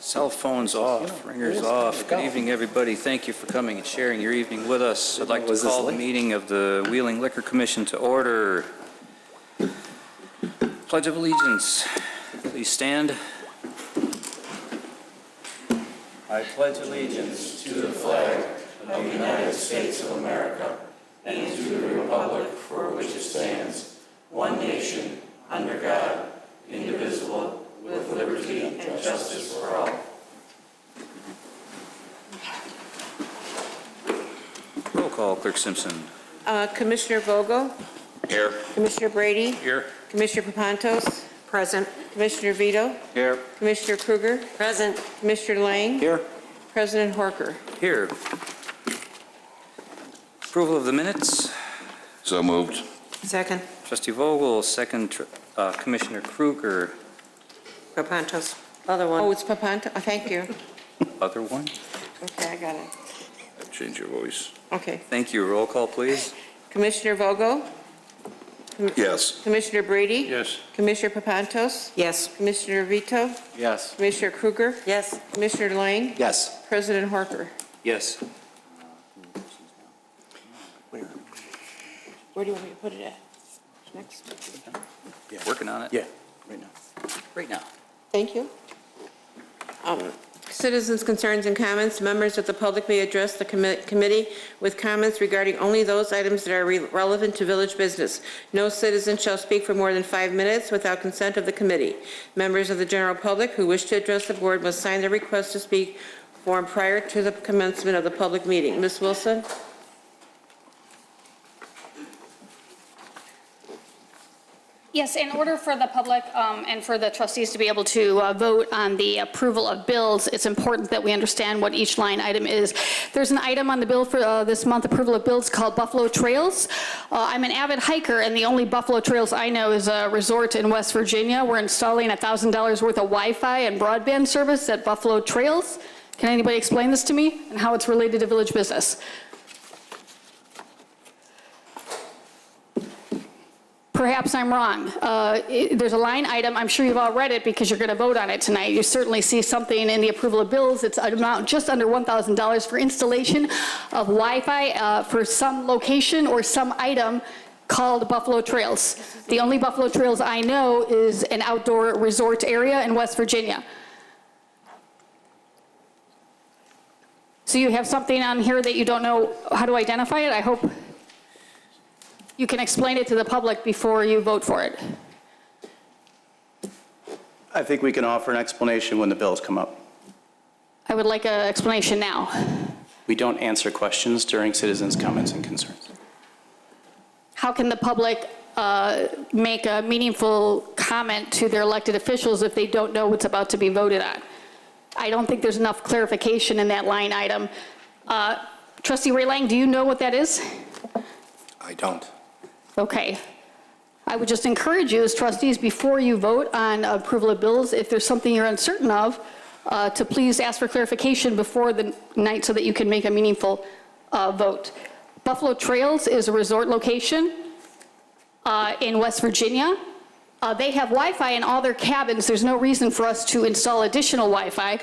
Cell phones off, ringers off. Good evening, everybody. Thank you for coming and sharing your evening with us. I'd like to call the meeting of the Wheeling Liquor Commission to order. Pledge of Allegiance. Please stand. I pledge allegiance to the flag of the United States of America and to the republic for which it stands, one nation, under God, indivisible, with liberty and justice for all. Roll call, Clerk Simpson. Commissioner Vogel? Here. Commissioner Brady? Here. Commissioner Papantos? Present. Commissioner Vito? Here. Commissioner Kruger? Present. Commissioner Lang? Here. President Horker? Here. Approval of the minutes. So moved. Second. Trustee Vogel, second. Commissioner Kruger. Papantos. Other one. Oh, it's Papantos. Oh, thank you. Other one. Okay, I got it. Change your voice. Okay. Thank you. Roll call, please. Commissioner Vogel? Yes. Commissioner Brady? Yes. Commissioner Papantos? Yes. Commissioner Vito? Yes. Commissioner Kruger? Yes. Commissioner Lang? Yes. President Horker? Yes. Where do you want me to put it at? Next. Yeah. Working on it. Yeah, right now. Right now. Thank you. Citizens' concerns and comments. Members of the public may address the committee with comments regarding only those items that are relevant to village business. No citizen shall speak for more than 5 minutes without consent of the committee. Members of the general public who wish to address the board must sign the request to speak form prior to the commencement of the public meeting. Ms. Wilson? Yes, in order for the public and for the trustees to be able to vote on the approval of bills, it's important that we understand what each line item is. There's an item on the bill for this month, approval of bills, called Buffalo Trails. I'm an avid hiker, and the only Buffalo Trails I know is a resort in West Virginia. We're installing $1,000 worth of Wi-Fi and broadband service at Buffalo Trails. Can anybody explain this to me and how it's related to village business? Perhaps I'm wrong. There's a line item, I'm sure you've all read it because you're going to vote on it tonight. You certainly see something in the approval of bills. It's an amount just under $1,000 for installation of Wi-Fi for some location or some item called Buffalo Trails. The only Buffalo Trails I know is an outdoor resort area in West Virginia. So you have something on here that you don't know how to identify it? I hope you can explain it to the public before you vote for it. I think we can offer an explanation when the bills come up. I would like an explanation now. We don't answer questions during citizens' comments and concerns. How can the public make a meaningful comment to their elected officials if they don't know what's about to be voted on? I don't think there's enough clarification in that line item. Trustee Ray Lang, do you know what that is? I don't. Okay. I would just encourage you as trustees, before you vote on approval of bills, if there's something you're uncertain of, to please ask for clarification before the night so that you can make a meaningful vote. Buffalo Trails is a resort location in West Virginia. They have Wi-Fi in all their cabins. There's no reason for us to install additional Wi-Fi.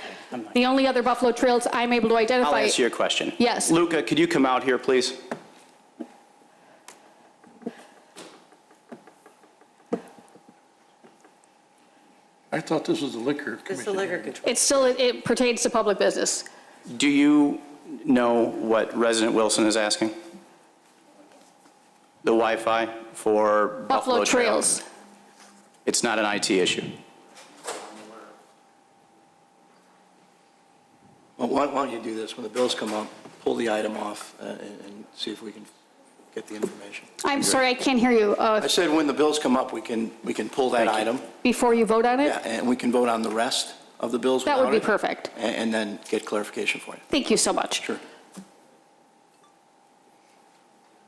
The only other Buffalo Trails I'm able to identify— I'll answer your question. Yes. Luca, could you come out here, please? I thought this was the liquor commission. It's the liquor control. It's still, it pertains to public business. Do you know what Resident Wilson is asking? The Wi-Fi for Buffalo Trails. It's not an IT issue. Well, why don't you do this? When the bills come up, pull the item off and see if we can get the information. I'm sorry, I can't hear you. I said when the bills come up, we can pull that item. Before you vote on it? Yeah, and we can vote on the rest of the bills That without would be it, perfect. and then get clarification for you. Thank you so much. Sure.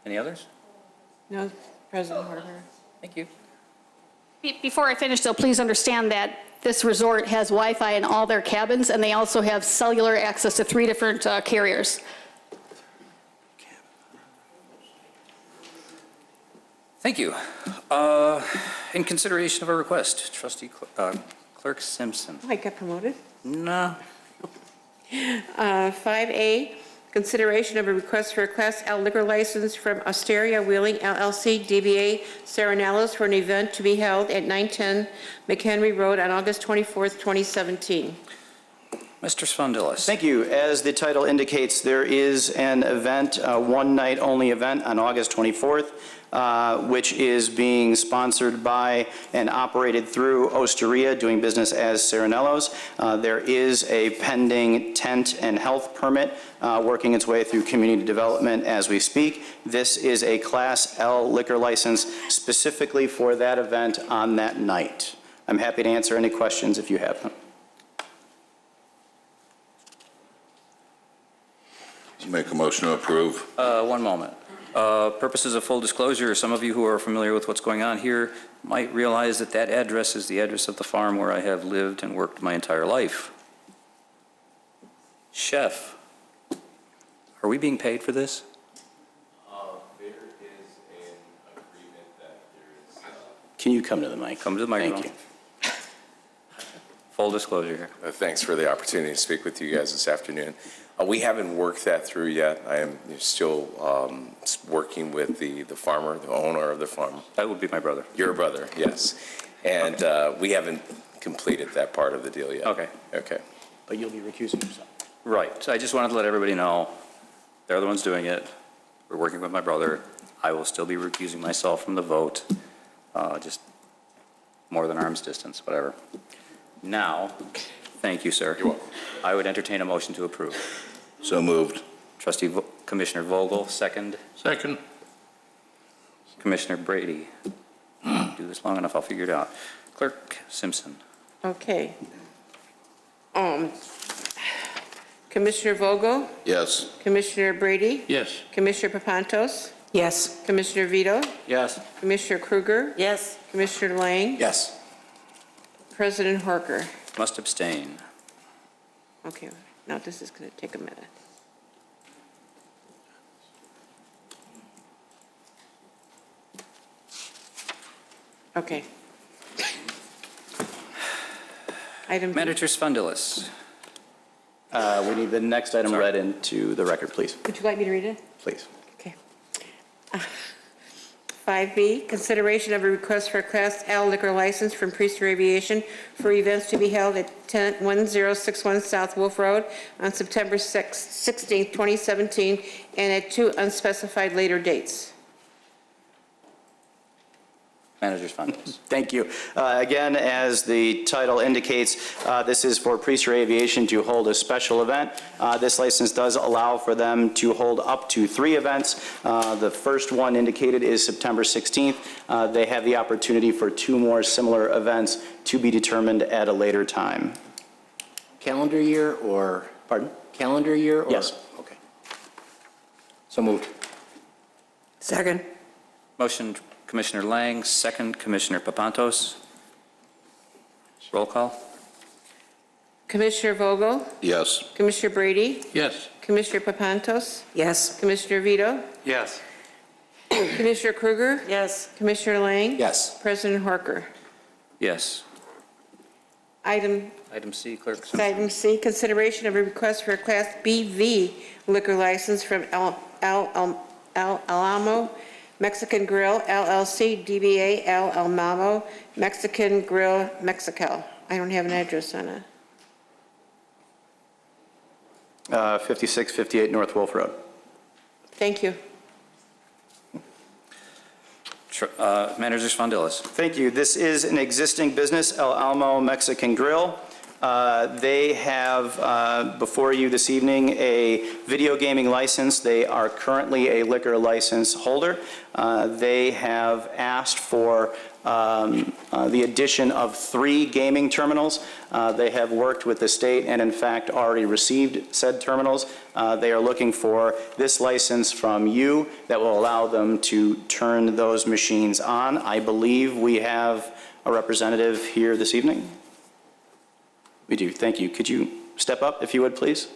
Any others? No, President Horker. Thank you. Before I finish, though, please understand that this resort has Wi-Fi in all their cabins, and they also have cellular access to 3 different carriers. Thank you. In consideration of our request, Trustee Clerk Simpson. I got promoted. No. 5A, consideration of a request for a Class L liquor license from Osteria Wheeling LLC, DBA Serenellas, for an event to be held at 910 McHenry Road on August 24th, 2017. Mr. Spondilis. Thank you. As the title indicates, there is an event, a one-night-only event on August 24th, which is being sponsored by and operated through Osteria, doing business as Serenellas. There is a pending tent and health permit working its way through community development as we speak. This is a Class L liquor license specifically for that event on that night. I'm happy to answer any questions if you have them. Make a motion to approve. One moment. Purposes of full disclosure, some of you who are familiar with what's going on here might realize that that address is the address of the farm where I have lived and worked my entire life. Chef, are we being paid for this? There is an agreement that there is. Can you come to the mic? Come to the microphone. Thank you. Full disclosure here. Thanks for the opportunity to speak with you guys this afternoon. We haven't worked that through yet. I am still working with the farmer, the owner of the farm. That would be my brother. Your brother, yes. And we haven't completed that part of the deal yet. Okay. Okay. But you'll be recusing yourself. Right. I just wanted to let everybody know they're the ones doing it. We're working with my brother. I will still be recusing myself from the vote. Just more than arm's distance, whatever. Now, thank you, sir. You're welcome. I would entertain a motion to approve. So moved. Trustee Commissioner Vogel, second. Second. Commissioner Brady. Do this long enough, I'll figure it out. Clerk Simpson. Okay. Commissioner Vogel, Yes. Commissioner Brady, Yes. Commissioner Papantos, Yes. Commissioner Vito, Yes. Commissioner Kruger, Yes. Commissioner Lang, Yes. President Horker. Must abstain. Okay, now this is going to take a minute. Okay. Item B. Manager Spondilis. We need the next item read into the record, please. Would you like me to read it? Please. Okay. 5B, consideration of a request for a Class L liquor license from Priester Aviation for events to be held at 1061 South Wolf Road on September 16th, 2017, and at 2 unspecified later dates. Manager Spondilis. Thank you. Again, as the title indicates, this is for Priester Aviation to hold a special event. This license does allow for them to hold up to 3 events. The first one indicated is September 16th. They have the opportunity for 2 more similar events to be determined at a later time. Calendar year or? Pardon? Calendar year or? Yes. Okay. So moved. Second. Motion Commissioner Lang, second Commissioner Papantos. Roll call. Commissioner Vogel, Yes. Commissioner Brady, Yes. Commissioner Papantos, Yes. Commissioner Vito, Yes. Commissioner Kruger, Yes. Commissioner Lang, Yes. President Horker. Yes. Item C, Clerk Simpson. Item C, consideration of a request for a Class BV liquor license from El Alamo Mexican Grill LLC, DBA El Alamo Mexican Grill, Mexico. I don't have an address on it. 5658 North Wolf Road. Thank you. Manager Spondilis. Thank you. This is an existing business, El Alamo Mexican Grill. They have before you this evening a video gaming license. They are currently a liquor license holder. They have asked for the addition of 3 gaming terminals. They have worked with the state and in fact already received said terminals. They are looking for this license from you that will allow them to turn those machines on. I believe we have a representative here this evening. We do, thank you. Could you step up if you would, please?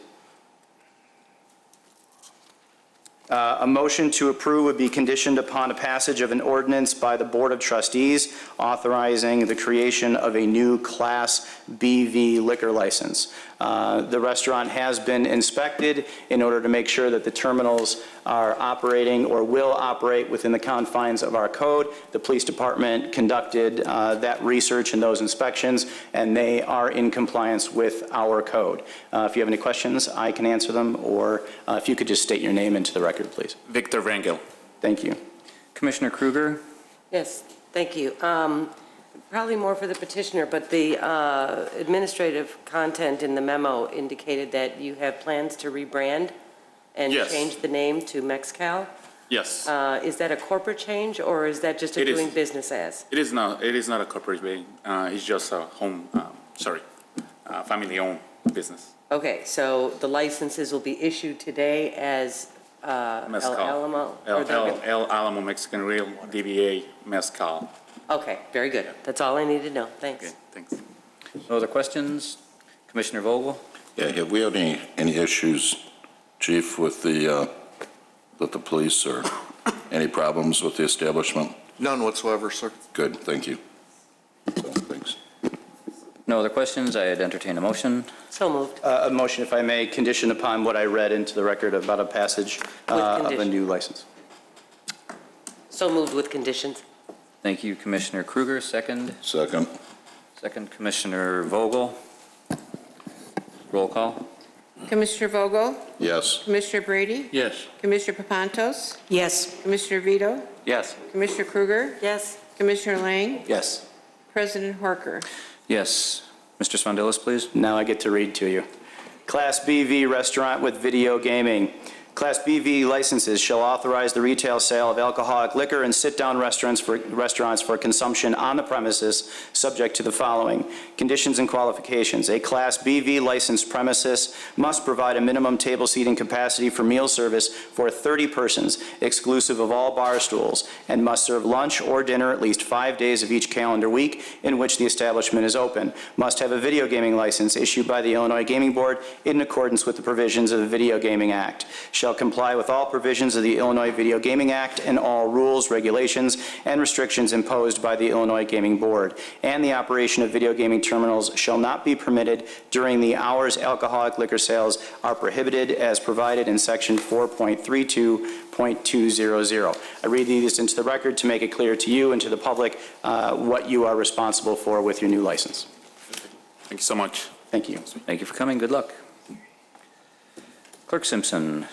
A motion to approve would be conditioned upon a passage of an ordinance by the Board of Trustees authorizing the creation of a new Class BV liquor license. The restaurant has been inspected in order to make sure that the terminals are operating or will operate within the confines of our code. The police department conducted that research and those inspections, and they are in compliance with our code. If you have any questions, I can answer them, or if you could just state your name into the record, please. Victor Rangel. Thank you. Commissioner Kruger? Yes, thank you. Probably more for the petitioner, but the administrative content in the memo indicated that you have plans to rebrand and Yes. change the name to Mexcal. Yes. Is that a corporate change, or is that just a It is. doing business as? It is not a corporate bank. It's just a family-owned business. Okay, so the licenses will be issued today as El Mezcal. Alamo? or they're El Alamo Mexican Grill, DBA Mezcal. Okay, very good. That's all I need to know. Thanks. Okay, thanks. No other questions? Commissioner Vogel? Yeah, have we had any issues, Chief, with the police or any problems with the establishment? None whatsoever, sir. Good, thank you. So, thanks. No other questions? I'd entertain a motion. So moved. A motion, if I may, conditioned upon what I read into the record about a passage of a condition. new license. So moved with conditions. Thank you, Commissioner Kruger. Second. Second. Second, Commissioner Vogel. Roll call. Commissioner Vogel? Yes. Commissioner Brady? Yes. Commissioner Papantos? Yes. Commissioner Vito? Yes. Commissioner Kruger? Yes. Commissioner Lang? Yes. President Horker? Yes. Mr. Spondelis, please. Now I get to read to you. Class BV restaurant with video gaming. Class BV licenses shall authorize the retail sale of alcoholic liquor in sit-down restaurants for consumption on the premises, subject to the following conditions and qualifications. A Class BV licensed premises must provide a minimum table seating capacity for meal service for 30 persons, exclusive of all bar stools, and must serve lunch or dinner at least 5 days of each calendar week in which the establishment is open. Must have a video gaming license issued by the Illinois Gaming Board in accordance with the provisions of the Video Gaming Act. Shall comply with all provisions of the Illinois Video Gaming Act and all rules, regulations, and restrictions imposed by the Illinois Gaming Board. And the operation of video gaming terminals shall not be permitted during the hours alcoholic liquor sales are prohibited as provided in Section 4.32.200. I read these into the record to make it clear to you and to the public what you are responsible for with your new license. Thank you so much. Thank you. Thank you for coming. Good luck. Clerk Simpson.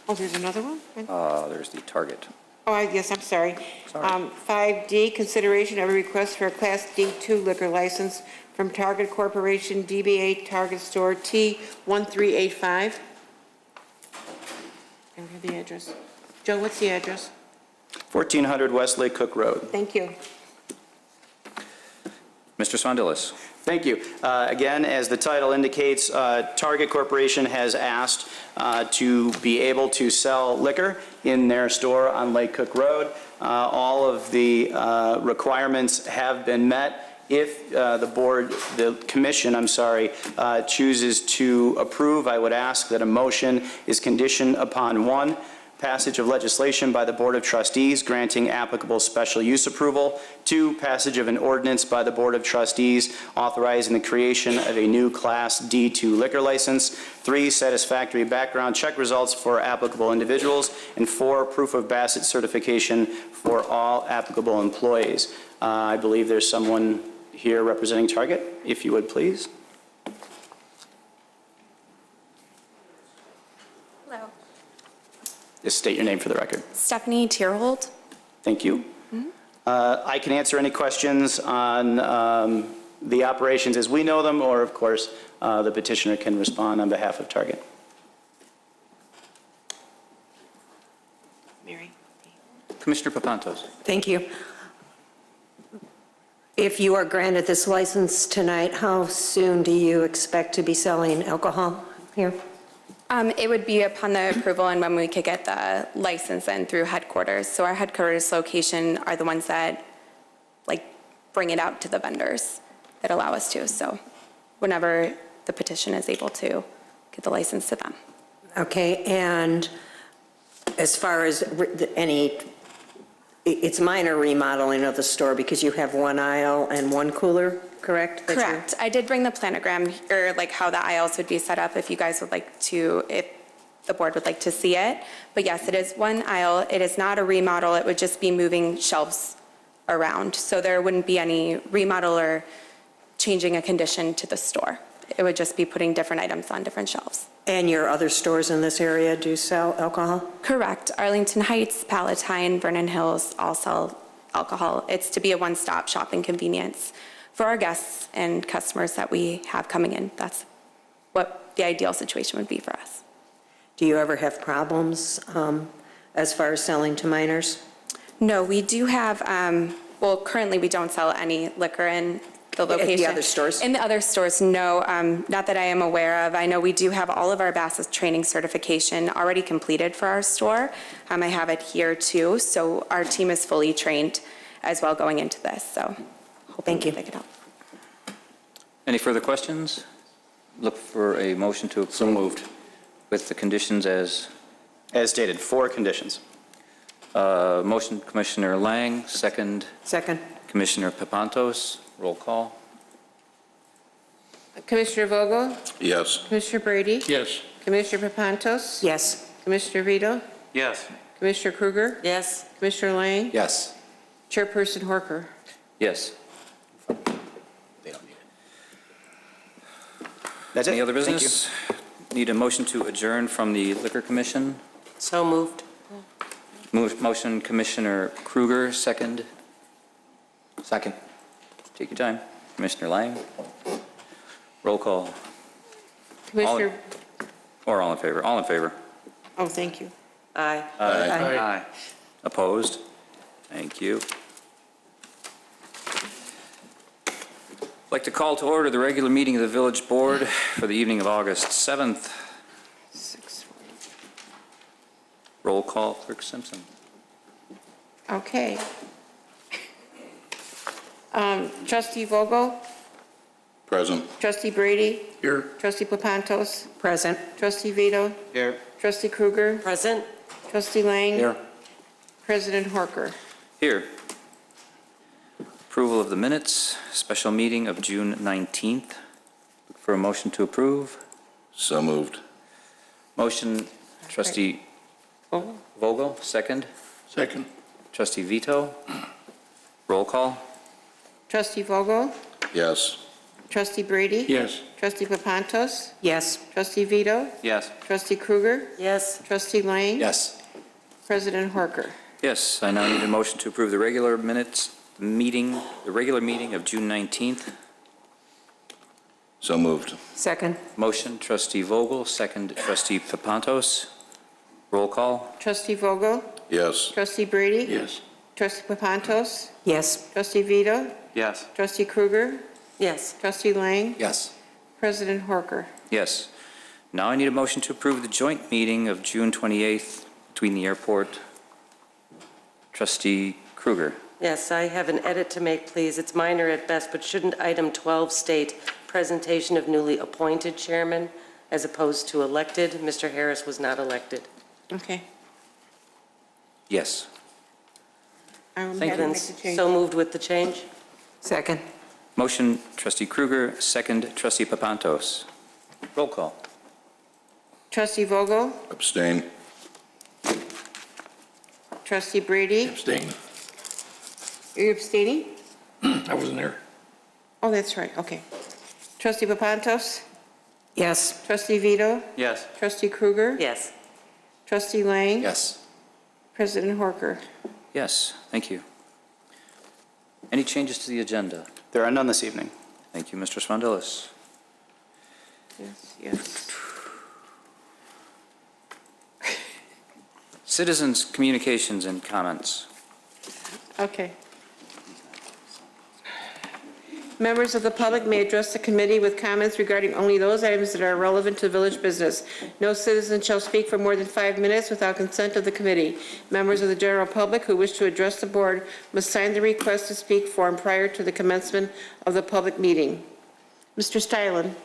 Oh, there's another one? There's the target. Oh, yes, I'm sorry. Sorry. 5D, consideration of a request for a Class D2 liquor license from Target Corporation, DBA Target Store T1385. I don't have the address. Joe, what's the address? 1400 Westlake Cook Road. Thank you. Mr. Spondelis. Thank you. Again, as the title indicates, Target Corporation has asked to be able to sell liquor in their store on Lake Cook Road. All of the requirements have been met. If the commission, chooses to approve, I would ask that a motion is conditioned upon 1, passage of legislation by the Board of Trustees granting applicable special use approval. 2, passage of an ordinance by the Board of Trustees authorizing the creation of a new Class D2 liquor license. 3, satisfactory background check results for applicable individuals. And 4, proof of Bassett certification for all applicable employees. I believe there's someone here representing Target, if you would please. Hello. Just state your name for the record. Stephanie Tierhold. Thank you. I can answer any questions on the operations as we know them, or of course, the petitioner can respond on behalf of Target. Mary. Commissioner Papantos. Thank you. If you are granted this license tonight, how soon do you expect to be selling alcohol here? It would be upon the approval and when we could get the license in through headquarters. So our headquarters location are the ones that bring it out to the vendors that allow us to. So whenever the petition is able to get the license to them. Okay, and as far as any It's minor remodeling of the store because you have one aisle and one cooler, correct? that you're- Correct. I did bring the planogram, or like how the aisles would be set up if you guys would like to, if the board would like to see it. But yes, it is one aisle. It is not a remodel. It would just be moving shelves around. So there wouldn't be any remodel or changing a condition to the store. It would just be putting different items on different shelves. And your other stores in this area do sell alcohol? Correct. Arlington Heights, Palatine, Vernon Hills all sell alcohol. It's to be a one-stop shopping convenience for our guests and customers that we have coming in. That's what the ideal situation would be for us. Do you ever have problems as far as selling to minors? No, we do have, well, currently we don't sell any liquor in the location. At the other stores? In the other stores, no, not that I am aware of. I know we do have all of our BASIS training certification already completed for our store. I have it here too, so our team is fully trained as well going into this, so. Thank you. Pick it up. Any further questions? Look for a motion to approve. So moved. With the conditions as, As stated, 4 conditions. motion Commissioner Lang, second Second. Commissioner Pepantos. Roll call. Commissioner Vogel? Yes. Commissioner Brady? Yes. Commissioner Pepantos? Yes. Commissioner Vito? Yes. Commissioner Kruger? Yes. Commissioner Lang? Yes. Chairperson Horker? Yes. They don't need it. That's it. Any other Thank you. business? Need a motion to adjourn from the Liquor Commission. So moved. Motion Commissioner Kruger, second. Second. Take your time. Commissioner Lang. Roll call. Commissioner, Or all in favor? All in favor. oh, thank you. Aye. Aye. Opposed? Thank you. I'd like to call to order the regular meeting of the Village Board for the evening of August 7th. Roll call, Clerk Simpson. Okay. Trustee Vogel? Present. Trustee Brady? Here. Trustee Pepantos? Present. Trustee Vito? Here. Trustee Kruger? Present? Trustee Lang? Here. President Horker? Here. Approval of the minutes, special meeting of June 19th. Look for a motion to approve. So moved. Motion, Trustee Oh, Vogel, second. Second. Trustee Vito. Roll call. Trustee Vogel? Yes. Trustee Brady? Yes. Trustee Pepantos? Yes. Trustee Vito? Yes. Trustee Kruger? Yes. Trustee Lang? Yes. President Horker? Yes, I now need a motion to approve the regular minutes, the regular meeting of June 19th. So moved. Second. Motion, Trustee Vogel, second, Trustee Pepantos. Roll call. Trustee Vogel? Yes. Trustee Brady? Yes. Trustee Pepantos? Yes. Trustee Vito? Yes. Trustee Kruger? Yes. Trustee Lang? Yes. President Horker? Yes. Now I need a motion to approve the joint meeting of June 28th between the airport. Trustee Kruger. Yes, I have an edit to make, please. It's minor at best, but shouldn't item 12 state presentation of newly appointed chairman as opposed to elected? Mr. Harris was not elected. Okay. Yes. I'm Thank happy to Then make the change. so moved with the change? Second. Motion, Trustee Kruger, second, Trustee Pepantos. Roll call. Trustee Vogel? Abstain. Trustee Brady? Abstain. Are you abstaining? I wasn't there. Oh, that's right, okay. Trustee Pepantos? Yes. Trustee Vito? Yes. Trustee Kruger? Yes. Trustee Lang? Yes. President Horker? Yes, thank you. Any changes to the agenda? There are none this evening. Thank you, Mr. Spondelis. Yes, yes. Citizens' communications and comments. Okay. Members of the public may address the committee with comments regarding only those items that are relevant to village business. No citizen shall speak for more than 5 minutes without consent of the committee. Members of the general public who wish to address the board must sign the request to speak form prior to the commencement of the public meeting. Mr. Stylen.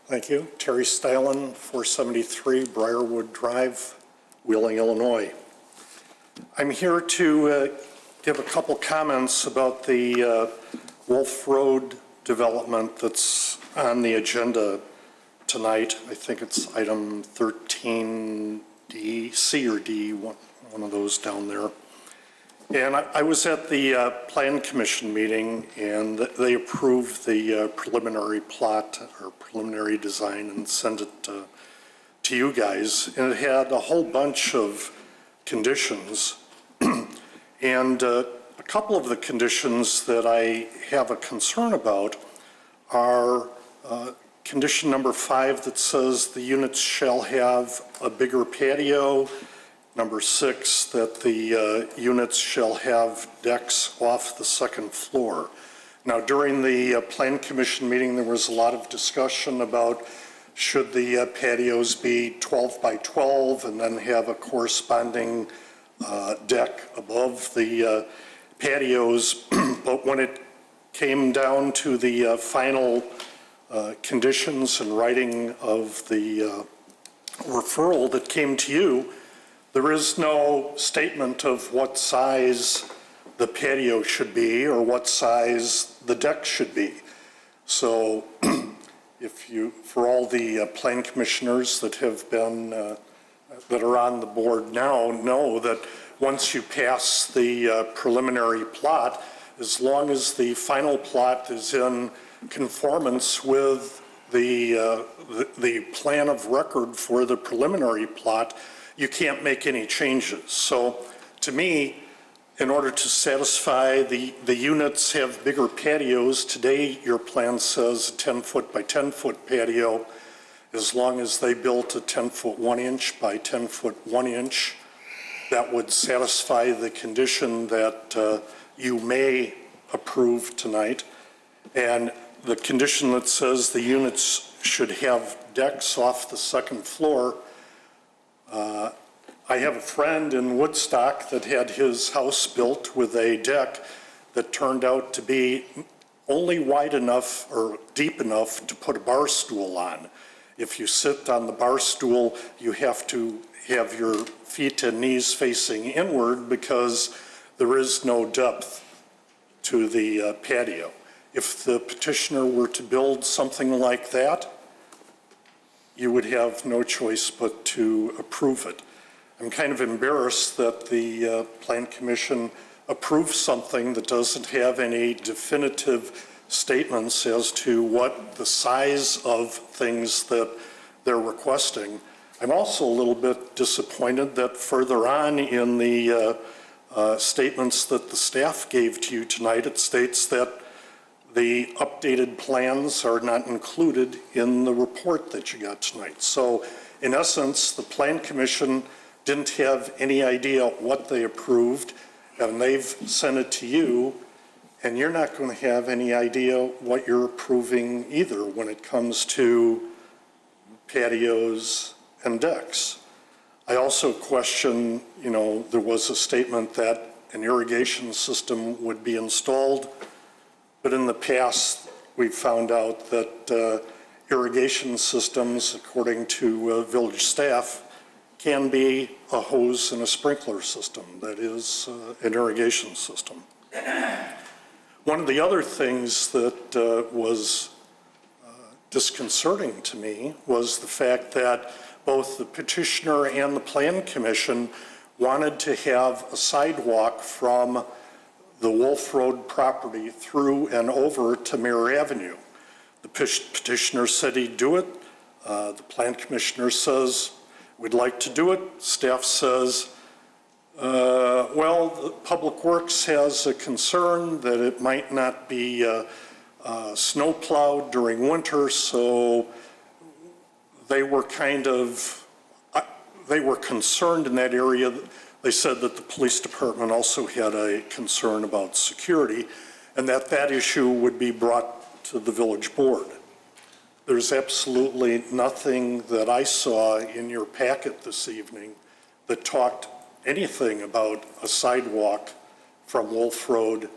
Thank you. Terry Stylen, 473 Briarwood Drive, Wheeling, Illinois. I'm here to give a couple comments about the Wolf Road development that's on the agenda tonight. I think it's item 13D, C or D, one of those down there. And I was at the Plan Commission meeting, and they approved the preliminary plot or preliminary design and sent it to you guys. And it had a whole bunch of conditions. And a couple of the conditions that I have a concern about are condition number 5 that says the units shall have a bigger patio. Number 6, that the units shall have decks off the second floor. Now, during the Plan Commission meeting, there was a lot of discussion about should the patios be 12 by 12 and then have a corresponding deck above the patios. But when it came down to the final conditions and writing of the referral that came to you, there is no statement of what size the patio should be or what size the deck should be. So if you, for all the plan commissioners that have been, that are on the board now, know that once you pass the preliminary plot, as long as the final plot is in conformance with the plan of record for the preliminary plot, you can't make any changes. So to me, in order to satisfy the units have bigger patios, today your plan says a 10-foot by 10-foot patio. As long as they built a 10-foot 1-inch by 10-foot 1-inch, that would satisfy the condition that you may approve tonight. And the condition that says the units should have decks off the second floor, I have a friend in Woodstock that had his house built with a deck that turned out to be only wide enough or deep enough to put a bar stool on. If you sit on the bar stool, you have to have your feet and knees facing inward because there is no depth to the patio. If the petitioner were to build something like that, you would have no choice but to approve it. I'm kind of embarrassed that the Plan Commission approved something that doesn't have any definitive statements as to what the size of things that they're requesting. I'm also a little bit disappointed that further on in the statements that the staff gave to you tonight, it states that the updated plans are not included in the report that you got tonight. So in essence, the Plan Commission didn't have any idea what they approved, and they've sent it to you, and you're not going to have any idea what you're approving either when it comes to patios and decks. I also question, there was a statement that an irrigation system would be installed, but in the past, we've found out that irrigation systems, according to village staff, can be a hose and a sprinkler system. That is an irrigation system. One of the other things that was disconcerting to me was the fact that both the petitioner and the Plan Commission wanted to have a sidewalk from the Wolf Road property through and over to Mirror Avenue. The petitioner said he'd do it. The Plan Commissioner says, we'd like to do it. Staff says, well, the Public Works has a concern that it might not be snow plowed during winter, so they were concerned in that area. They said that the police department also had a concern about security and that issue would be brought to the village board. There's absolutely nothing that I saw in your packet this evening that talked anything about a sidewalk from Wolf Road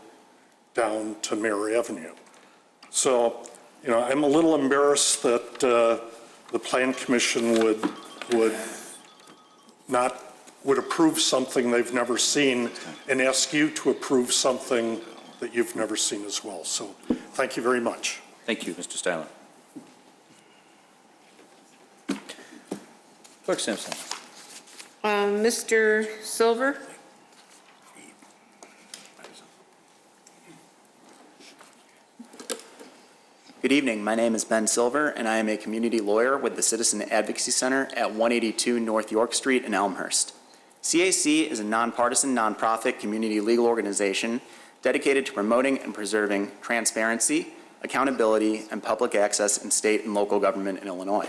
down to Mirror Avenue. So you know, I'm a little embarrassed that the Plan Commission would approve something they've never seen and ask you to approve something that you've never seen as well. So thank you very much. Thank you, Mr. Styler. Clerk Simpson. Mr. Silver? Good evening. My name is Ben Silver, and I am a community lawyer with the Citizen Advocacy Center at 182 North York Street in Elmhurst. CAC is a nonpartisan, nonprofit community legal organization dedicated to promoting and preserving transparency, accountability, and public access in state and local government in Illinois.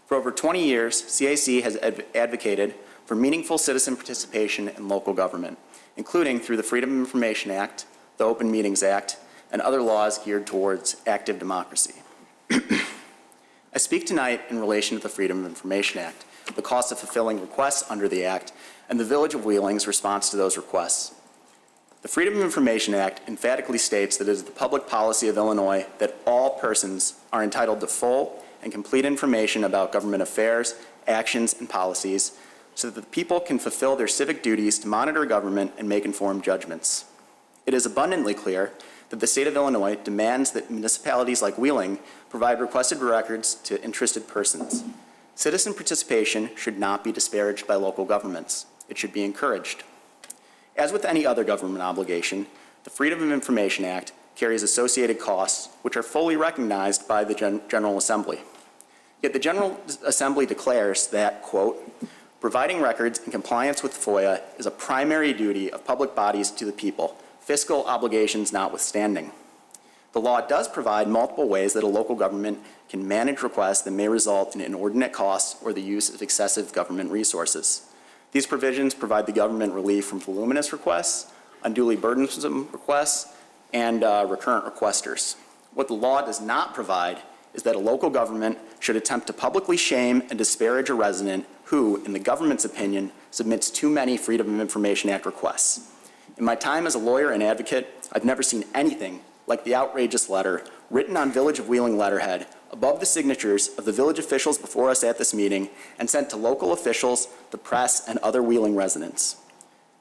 For over 20 years, CAC has advocated for meaningful citizen participation in local government, including through the Freedom of Information Act, the Open Meetings Act, and other laws geared towards active democracy. I speak tonight in relation to the Freedom of Information Act, the cost of fulfilling requests under the Act, and the Village of Wheeling's response to those requests. The Freedom of Information Act emphatically states that it is the public policy of Illinois that all persons are entitled to full and complete information about government affairs, actions, and policies so that the people can fulfill their civic duties to monitor government and make informed judgments. It is abundantly clear that the state of Illinois demands that municipalities like Wheeling provide requested records to interested persons. Citizen participation should not be disparaged by local governments. It should be encouraged. As with any other government obligation, the Freedom of Information Act carries associated costs, which are fully recognized by the General Assembly. Yet the General Assembly declares that, quote, providing records in compliance with FOIA is a primary duty of public bodies to the people, fiscal obligations notwithstanding. The law does provide multiple ways that a local government can manage requests that may result in inordinate costs or the use of excessive government resources. These provisions provide the government relief from voluminous requests, unduly burdensome requests, and recurrent requesters. What the law does not provide is that a local government should attempt to publicly shame and disparage a resident who, in the government's opinion, submits too many Freedom of Information Act requests. In my time as a lawyer and advocate, I've never seen anything like the outrageous letter written on Village of Wheeling letterhead above the signatures of the village officials before us at this meeting and sent to local officials, the press, and other Wheeling residents.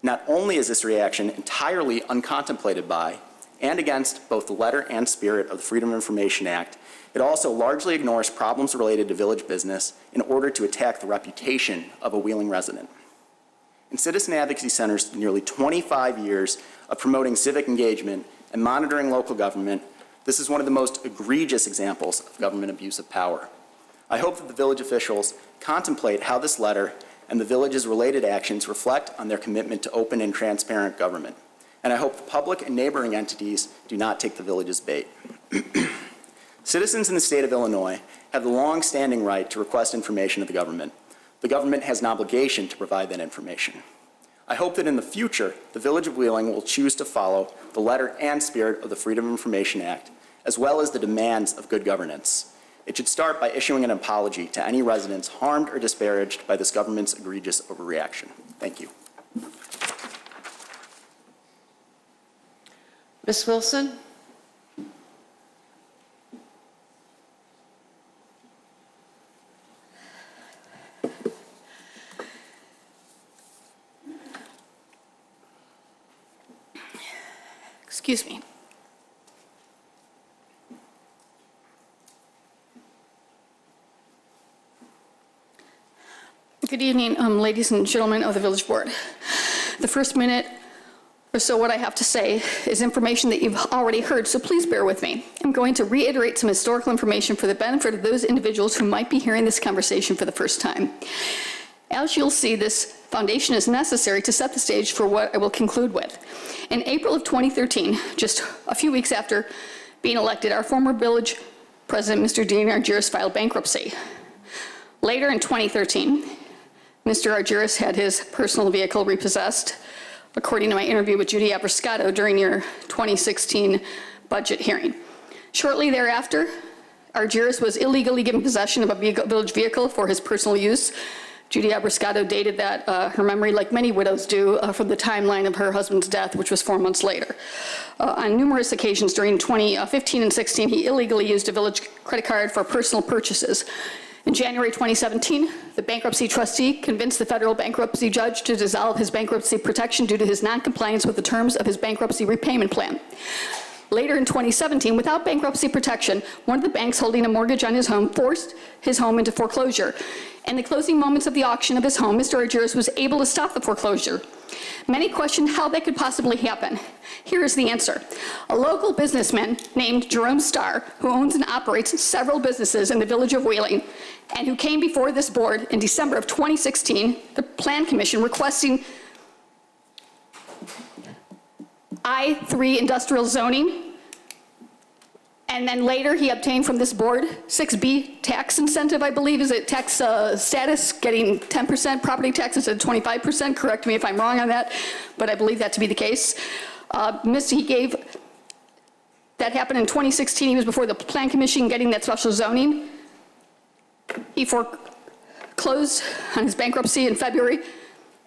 Not only is this reaction entirely uncontemplated by and against both the letter and spirit of the Freedom of Information Act, it also largely ignores problems related to village business in order to attack the reputation of a Wheeling resident. In Citizen Advocacy Center's nearly 25 years of promoting civic engagement and monitoring local government, this is one of the most egregious examples of government abuse of power. I hope that the village officials contemplate how this letter and the village's related actions reflect on their commitment to open and transparent government. And I hope the public and neighboring entities do not take the village's bait. Citizens in the state of Illinois have the long-standing right to request information of the government. The government has an obligation to provide that information. I hope that in the future, the Village of Wheeling will choose to follow the letter and spirit of the Freedom of Information Act, as well as the demands of good governance. It should start by issuing an apology to any residents harmed or disparaged by this government's egregious overreaction. Thank you. Ms. Wilson? Excuse me. Good evening, ladies and gentlemen of the Village Board. The first minute or so what I have to say is information that you've already heard, so please bear with me. I'm going to reiterate some historical information for the benefit of those individuals who might be hearing this conversation for the first time. As you'll see, this foundation is necessary to set the stage for what I will conclude with. In April of 2013, just a few weeks after being elected, our former village president, Mr. Dean Argyris, filed bankruptcy. Later in 2013, Mr. Argyris had his personal vehicle repossessed, according to my interview with Judy Abrascato during your 2016 budget hearing. Shortly thereafter, Argyris was illegally given possession of a village vehicle for his personal use Judy Abriscato dated that her memory, like many widows do, from the timeline of her husband's death, which was 4 months later. On numerous occasions during 2015 and 16, he illegally used a village credit card for personal purchases. In January 2017, the bankruptcy trustee convinced the federal bankruptcy judge to dissolve his bankruptcy protection due to his noncompliance with the terms of his bankruptcy repayment plan. Later in 2017, without bankruptcy protection, one of the banks holding a mortgage on his home forced his home into foreclosure. In the closing moments of the auction of his home, Mr. Argyris was able to stop the foreclosure. Many questioned how that could possibly happen. Here is the answer. A local businessman named Jerome Starr, who owns and operates several businesses in the village of Wheeling, and who came before this board in December of 2016, the Plan Commission, requesting I-3 industrial zoning, and then later he obtained from this board 6B tax incentive, I believe, is it tax status, getting 10% property tax instead of 25%, correct me if I'm wrong on that, but I believe that to be the case. He gave, that happened in 2016, he was before the Plan Commission getting that special zoning. He foreclosed on his bankruptcy in February,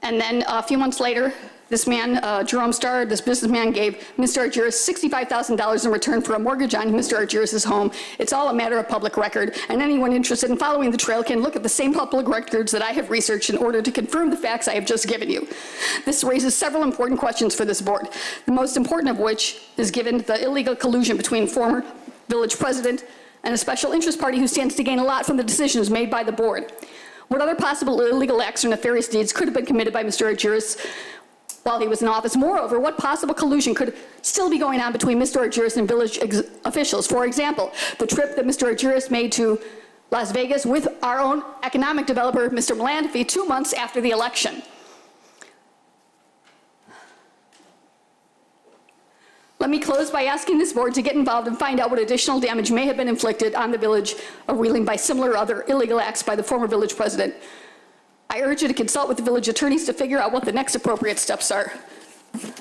and then a few months later, this man, Jerome Starr, this businessman, gave Mr. Argyris $65,000 in return for a mortgage on Mr. Argyris' home. It's all a matter of public record, and anyone interested in following the trail can look at the same public records that I have researched in order to confirm the facts I have just given you. This raises several important questions for this board, the most important of which is given the illegal collusion between former village president and a special interest party who stands to gain a lot from the decisions made by the board. What other possible illegal acts or nefarious deeds could have been committed by Mr. Argyris while he was in office? Moreover, what possible collusion could still be going on between Mr. Argyris and village officials? For example, the trip that Mr. Argyris made to Las Vegas with our own economic developer, Mr. Melandfi, 2 months after the election. Let me close by asking this board to get involved and find out what additional damage may have been inflicted on the village of Wheeling by similar other illegal acts by the former village president. I urge you to consult with the village attorneys to figure out what the next appropriate steps are. You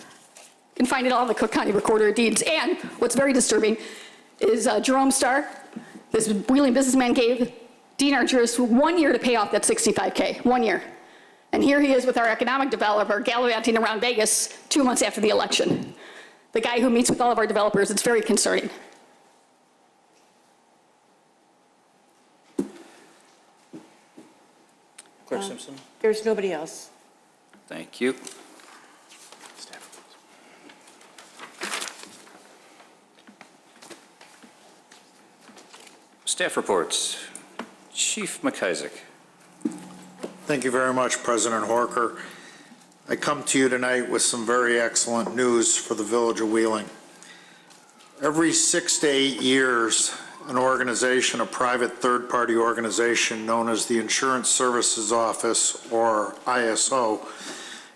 can find it all in the Cook County Recorder of Deeds. And what's very disturbing is Jerome Starr, this Wheeling businessman, gave Dean Argyris 1 year to pay off that $65K, 1 year. And here he is with our economic developer gallivanting around Vegas 2 months after the election. The guy who meets with all of our developers. It's very concerning. Clerk Simpson? There's nobody else. Thank you. Staff reports. Chief McIsaac. Thank you very much, President Horker. I come to you tonight with some very excellent news for the village of Wheeling. Every 6 to 8 years, an organization, a private third-party organization known as the Insurance Services Office, or ISO,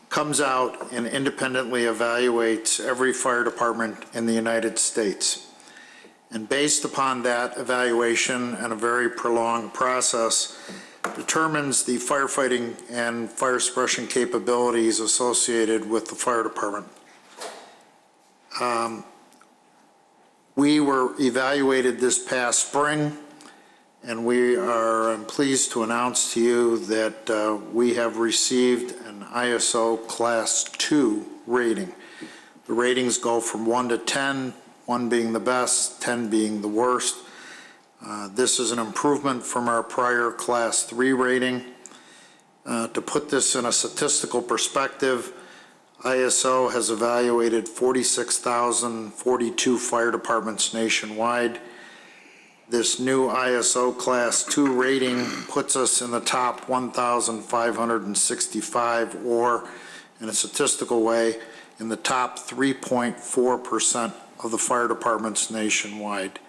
comes out and independently evaluates every fire department in the United States. And based upon that evaluation and a very prolonged process, determines the firefighting and fire suppression capabilities associated with the fire department. We were evaluated this past spring, and I'm pleased to announce to you that we have received an ISO Class 2 rating. The ratings go from 1 to 10, 1 being the best, 10 being the worst. This is an improvement from our prior Class 3 rating. To put this in a statistical perspective, ISO has evaluated 46,042 fire departments nationwide. This new ISO Class 2 rating puts us in the top 1,565, or in a statistical way, in the top 3.4% of the fire departments nationwide.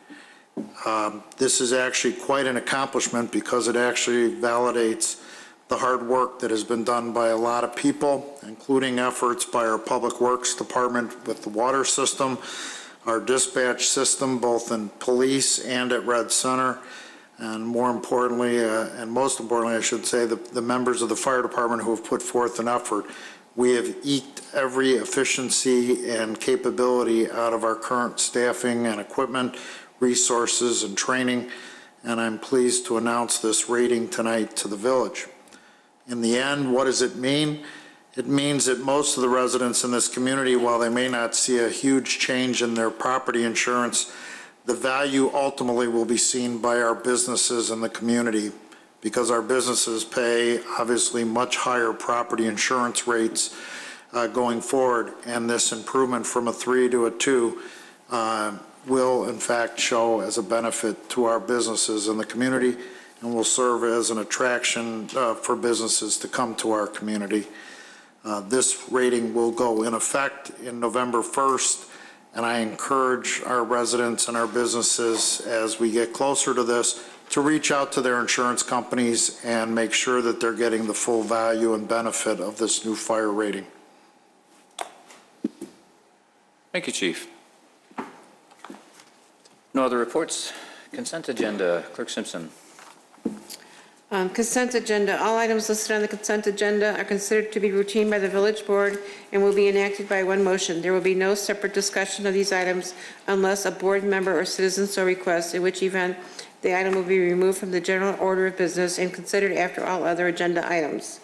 This is actually quite an accomplishment because it actually validates the hard work that has been done by a lot of people, including efforts by our Public Works Department with the water system, our dispatch system, both in police and at Red Center, and more importantly, and most importantly, I should say, the members of the fire department who have put forth an effort. We have eked every efficiency and capability out of our current staffing and equipment, resources and training, and I'm pleased to announce this rating tonight to the village. In the end, what does it mean? It means that most of the residents in this community, while they may not see a huge change in their property insurance, the value ultimately will be seen by our businesses in the community, because our businesses pay obviously much higher property insurance rates going forward, and this improvement from a 3 to a 2 will in fact show as a benefit to our businesses in the community and will serve as an attraction for businesses to come to our community. This rating will go in effect in November 1st, and I encourage our residents and our businesses as we get closer to this to reach out to their insurance companies and make sure that they're getting the full value and benefit of this new fire rating. Thank you, Chief. No other reports? Consent agenda. Clerk Simpson. Consent agenda. All items listed on the consent agenda are considered to be routine by the village board and will be enacted by one motion. There will be no separate discussion of these items unless a board member or citizen so requests, in which event the item will be removed from the general order of business and considered after all other agenda items.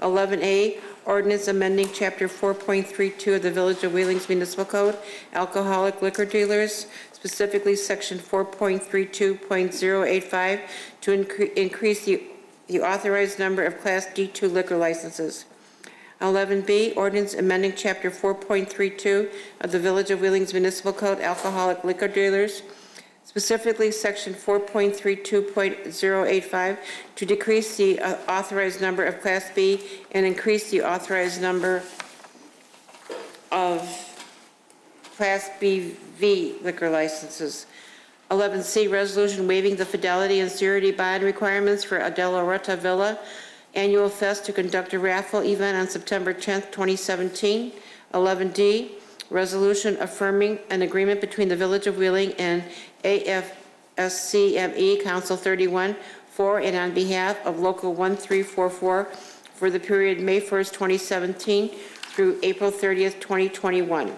11A, ordinance amending Chapter 4.32 of the Village of Wheeling's Municipal Code, alcoholic liquor dealers, specifically Section 4.32.085, to increase the authorized number of Class D2 liquor licenses. 11B, ordinance amending Chapter 4.32 of the Village of Wheeling's Municipal Code, alcoholic liquor dealers, specifically Section 4.32.085, to decrease the authorized number of Class B and increase the authorized number of Class BV liquor licenses. 11C, resolution waiving the fidelity and surety bond requirements for Adela Rota Villa Annual Fest to conduct a raffle event on September 10th, 2017. 11D, resolution affirming an agreement between the Village of Wheeling and AFSCME Council 31 for and on behalf of Local 1344 for the period May 1st, 2017 through April 30th, 2021.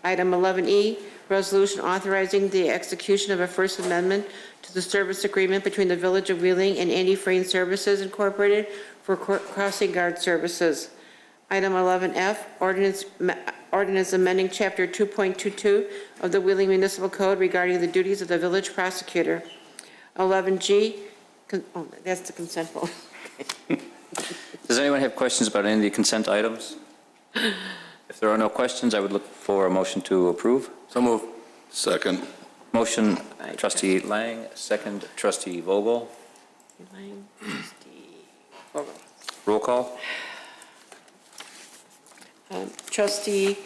Item 11E, resolution authorizing the execution of a First Amendment to the service agreement between the Village of Wheeling and Andy Frayne Services Incorporated for crossing guard services. Item 11F, ordinance amending Chapter 2.22 of the Wheeling Municipal Code regarding the duties of the village prosecutor. 11G, that's the consent vote. Does anyone have questions about any of the consent items? If there are no questions, I would look for a motion to approve. So move. Second. Motion, Trustee Lang, second, Trustee Vogel. Roll call. Trustee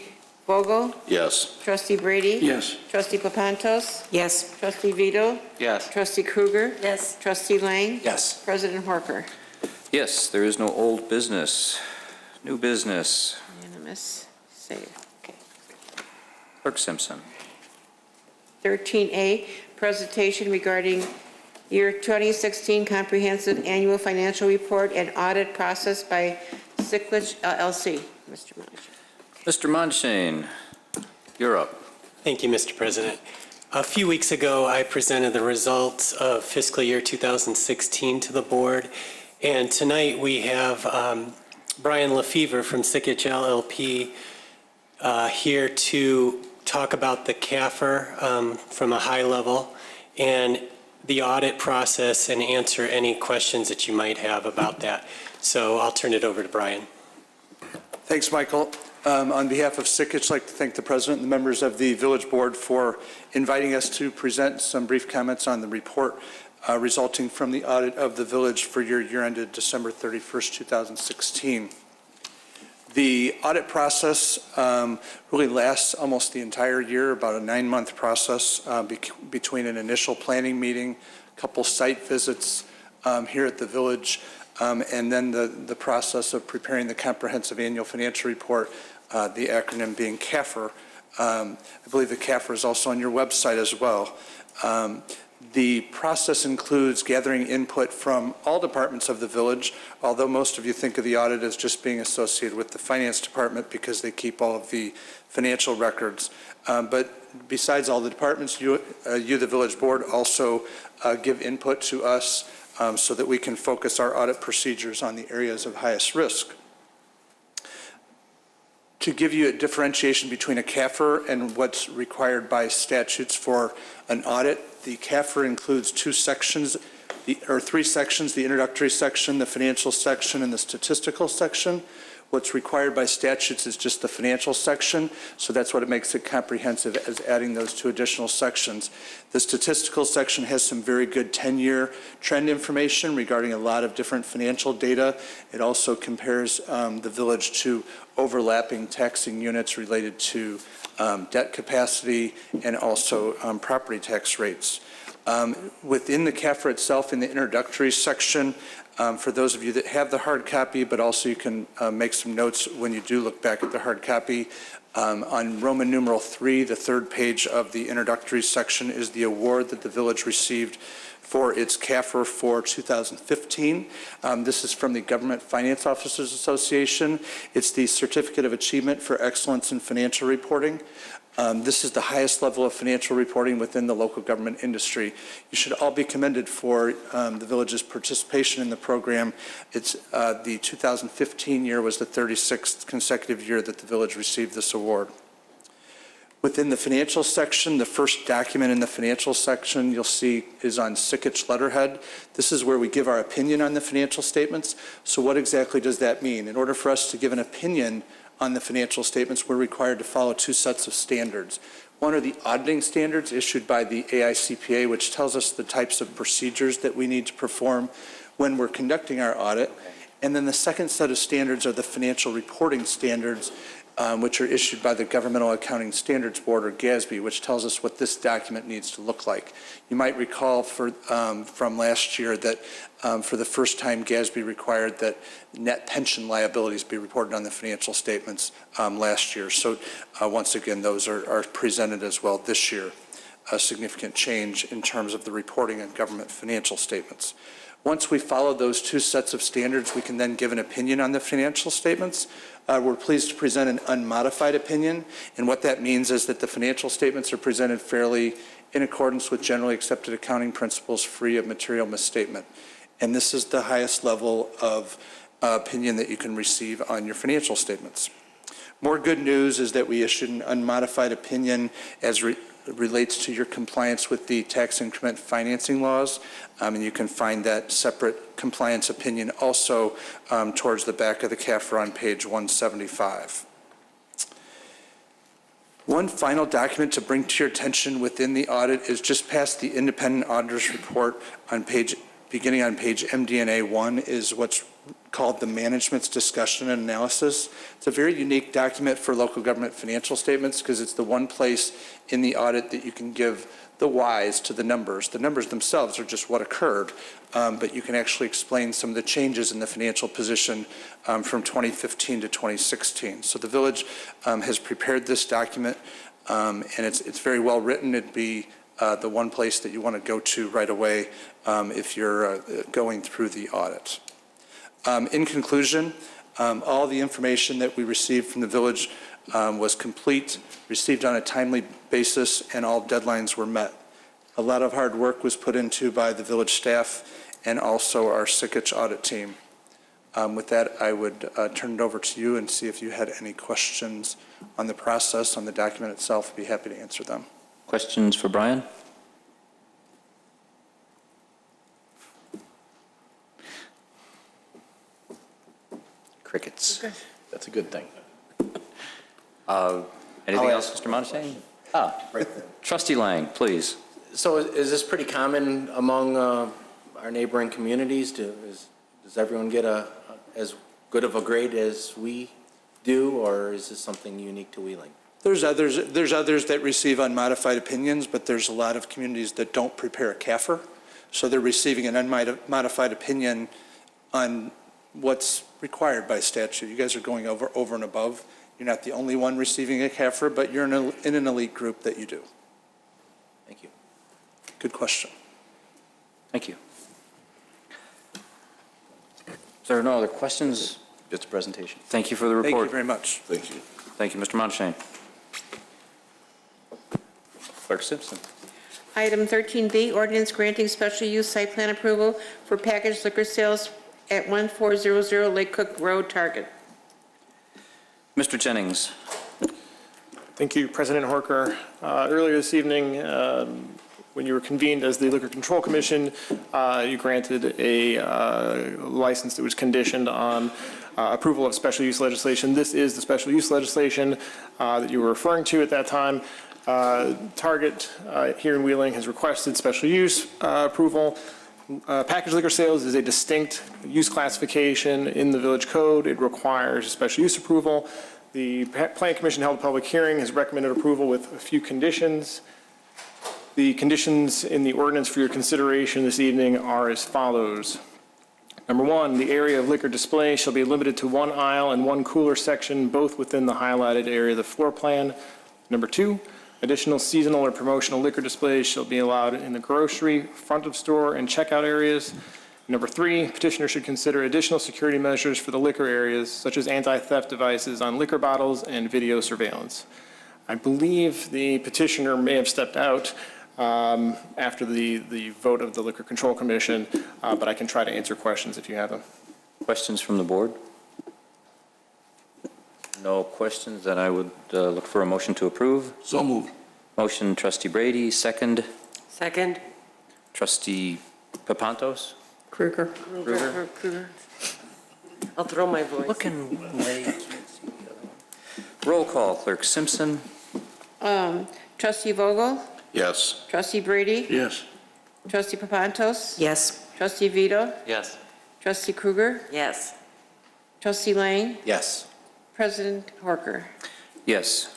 Vogel? Yes. Trustee Brady? Yes. Trustee Papantos? Yes. Trustee Vito? Yes. Trustee Krueger? Yes. Trustee Lang? Yes. President Horker? Yes, there is no old business. New business. Unanimous. Save. Okay. Clerk Simpson. 13A, presentation regarding year 2016 comprehensive annual financial report and audit process by Siklich LLC. Mr. Manager. Mr. Monshane, you're up. Thank you, Mr. President. A few weeks ago, I presented the results of fiscal year 2016 to the board, and tonight we have Brian Lefevre from Sikich LLP here to talk about the CAFR from a high level and the audit process and answer any questions that you might have about that. So I'll turn it over to Brian. Thanks, Michael. On behalf of Sikich, I'd like to thank the President and the members of the Village Board for inviting us to present some brief comments on the report resulting from the audit of the village for your year ended December 31st, 2016. The audit process really lasts almost the entire year, about a 9-month process between an initial planning meeting, a couple site visits here at the village, and then the process of preparing the comprehensive annual financial report, the acronym being CAFR. I believe the CAFR is also on your website as well. The process includes gathering input from all departments of the village, although most of you think of the audit as just being associated with the finance department because they keep all of the financial records. But besides all the departments, you the village board, also give input to us so that we can focus our audit procedures on the areas of highest risk. To give you a differentiation between a CAFR and what's required by statutes for an audit, the CAFR includes three sections, the introductory section, the financial section, and the statistical section. What's required by statutes is just the financial section, so that's what it makes it comprehensive as adding those two additional sections. The statistical section has some very good 10-year trend information regarding a lot of different financial data. It also compares the village to overlapping taxing units related to debt capacity and also property tax rates. Within the CAFR itself, in the introductory section, for those of you that have the hard copy, but also you can make some notes when you do look back at the hard copy. On Roman numeral 3, the third page of the introductory section is the award that the village received for its CAFR for 2015. This is from the Government Finance Officers Association. It's the Certificate of Achievement for Excellence in Financial Reporting. This is the highest level of financial reporting within the local government industry. You should all be commended for the village's participation in the program. It's the 2015 year was the 36th consecutive year that the village received this award. Within the financial section, the first document in the financial section you'll see is on Sikich letterhead. This is where we give our opinion on the financial statements. So what exactly does that mean? In order for us to give an opinion on the financial statements, we're required to follow two sets of standards. One are the auditing standards issued by the AICPA, which tells us the types of procedures that we need to perform when we're conducting our audit. And then the second set of standards are the financial reporting standards, which are issued by the Governmental Accounting Standards Board, or GASB, which tells us what this document needs to look like. You might recall from last year that for the first time GASB required that net pension liabilities be reported on the financial statements last year. So once again, those are presented as well this year, a significant change in terms of the reporting on government financial statements. Once we follow those two sets of standards, we can then give an opinion on the financial statements. We're pleased to present an unmodified opinion, and what that means is that the financial statements are presented fairly in accordance with generally accepted accounting principles, free of material misstatement. And this is the highest level of opinion that you can receive on your financial statements. More good news is that we issued an unmodified opinion as relates to your compliance with the tax increment financing laws, and you can find that separate compliance opinion also towards the back of the CAFR on page 175. One final document to bring to your attention within the audit is just past the independent auditor's report on beginning on page MD&A 1 is what's called the Management's Discussion and Analysis. It's a very unique document for local government financial statements because it's the one place in the audit that you can give the whys to the numbers. The numbers themselves are just what occurred, but you can actually explain some of the changes in the financial position from 2015 to 2016. So the village has prepared this document, and it's very well written. It'd be the one place that you want to go to right away if you're going through the audit. In conclusion, all the information that we received from the village was complete, received on a timely basis, and all deadlines were met. A lot of hard work was put into by the village staff and also our Sikich audit team. With that, I would turn it over to you and see if you had any questions on the process, on the document itself. I'd be happy to answer them. Questions for Brian? Crickets. Okay. That's a good thing. Anything else, Mr. Montesang? Right there. Trustee Lang, please. So is this pretty common among our neighboring communities? Does everyone get as good of a grade as we do, or is this something unique to Wheeling? There's others that receive unmodified opinions, but there's a lot of communities that don't prepare a CAFR. So they're receiving an unmodified opinion on what's required by statute. You guys are going over and above. You're not the only one receiving a CAFR, but you're in an elite group that you do. Thank you. Good question. Thank you. Is there no other questions? Just a presentation. Thank you for the report. Thank you very much. Thank you. Thank you, Mr. Montesang. Clerk Simpson. Item 13B, ordinance granting special use site plan approval for packaged liquor sales at 1400 Lake Cook Road, Target. Mr. Jennings. Thank you, President Horker. Earlier this evening, when you were convened as the Liquor Control Commission, you granted a license that was conditioned on approval of special use legislation. This is the special use legislation that you were referring to at that time. Target here in Wheeling has requested special use approval. Packaged liquor sales is a distinct use classification in the village code. It requires special use approval. The Plan Commission held a public hearing, has recommended approval with a few conditions. The conditions in the ordinance for your consideration this evening are as follows. Number one, the area of liquor display shall be limited to one aisle and one cooler section, both within the highlighted area of the floor plan. Number two, additional seasonal or promotional liquor displays shall be allowed in the grocery, front of store, and checkout areas. Number three, petitioner should consider additional security measures for the liquor areas, such as anti-theft devices on liquor bottles and video surveillance. I believe the petitioner may have stepped out after the vote of the Liquor Control Commission, but I can try to answer questions if you have them. Questions from the board? No questions, then I would look for a motion to approve. So moved. Motion, Trustee Brady, second. Second. Trustee Papantos? Kruger. I'll throw my voice. Looking late. Roll call, Clerk Simpson. Trustee Vogel? Yes. Trustee Brady? Yes. Trustee Papantos? Yes. Trustee Vito? Yes. Trustee Kruger? Yes. Trustee Lang? Yes. President Horker. Yes.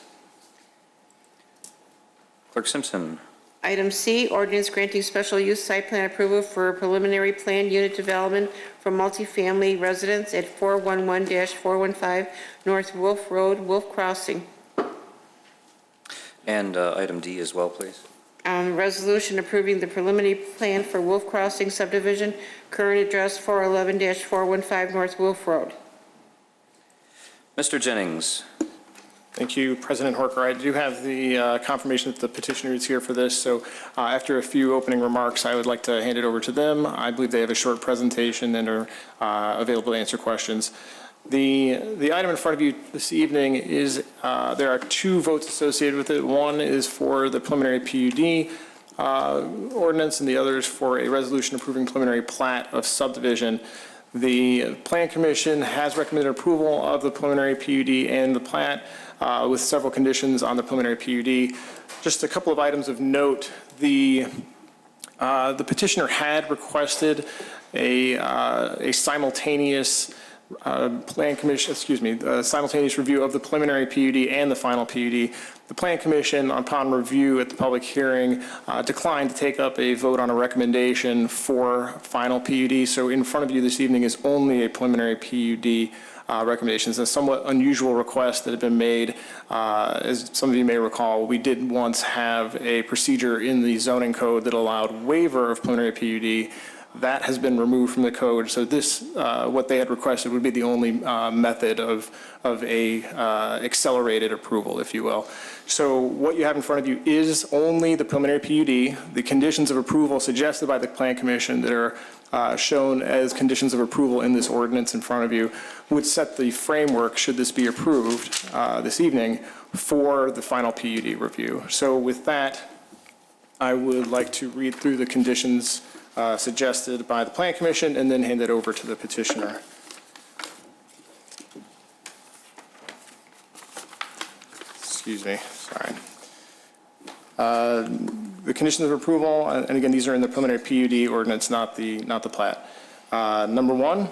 Clerk Simpson. Item C, ordinance granting special use site plan approval for preliminary planned unit development for multifamily residence at 411-415 North Wolf Road, Wolf Crossing. And item D as well, please. Resolution approving the preliminary plan for Wolf Crossing subdivision, current address 411-415 North Wolf Road. Mr. Jennings. Thank you, President Horker. I do have the confirmation that the petitioner is here for this, so after a few opening remarks, I would like to hand it over to them. I believe they have a short presentation and are available to answer questions. The item in front of you this evening is, there are two votes associated with it. One is for the preliminary PUD ordinance, and the other is for a resolution approving preliminary plat of subdivision. The Plan Commission has recommended approval of the preliminary PUD and the plat with several conditions on the preliminary PUD. Just a couple of items of note. The petitioner had requested a simultaneous simultaneous review of the preliminary PUD and the final PUD. The Plan Commission, upon review at the public hearing, declined to take up a vote on a recommendation for final PUD. So in front of you this evening is only a preliminary PUD recommendation. It's a somewhat unusual request that had been made. As some of you may recall, we did once have a procedure in the zoning code that allowed waiver of preliminary PUD. That has been removed from the code, so this, what they had requested would be the only method of a accelerated approval, if you will. So what you have in front of you is only the preliminary PUD. The conditions of approval suggested by the Plan Commission that are shown as conditions of approval in this ordinance in front of you would set the framework, should this be approved this evening, for the final PUD review. So with that, I would like to read through the conditions suggested by the Plan Commission and then hand it over to the petitioner. Excuse me, sorry. The conditions of approval, and again, these are in the preliminary PUD ordinance, not the plat. Number one,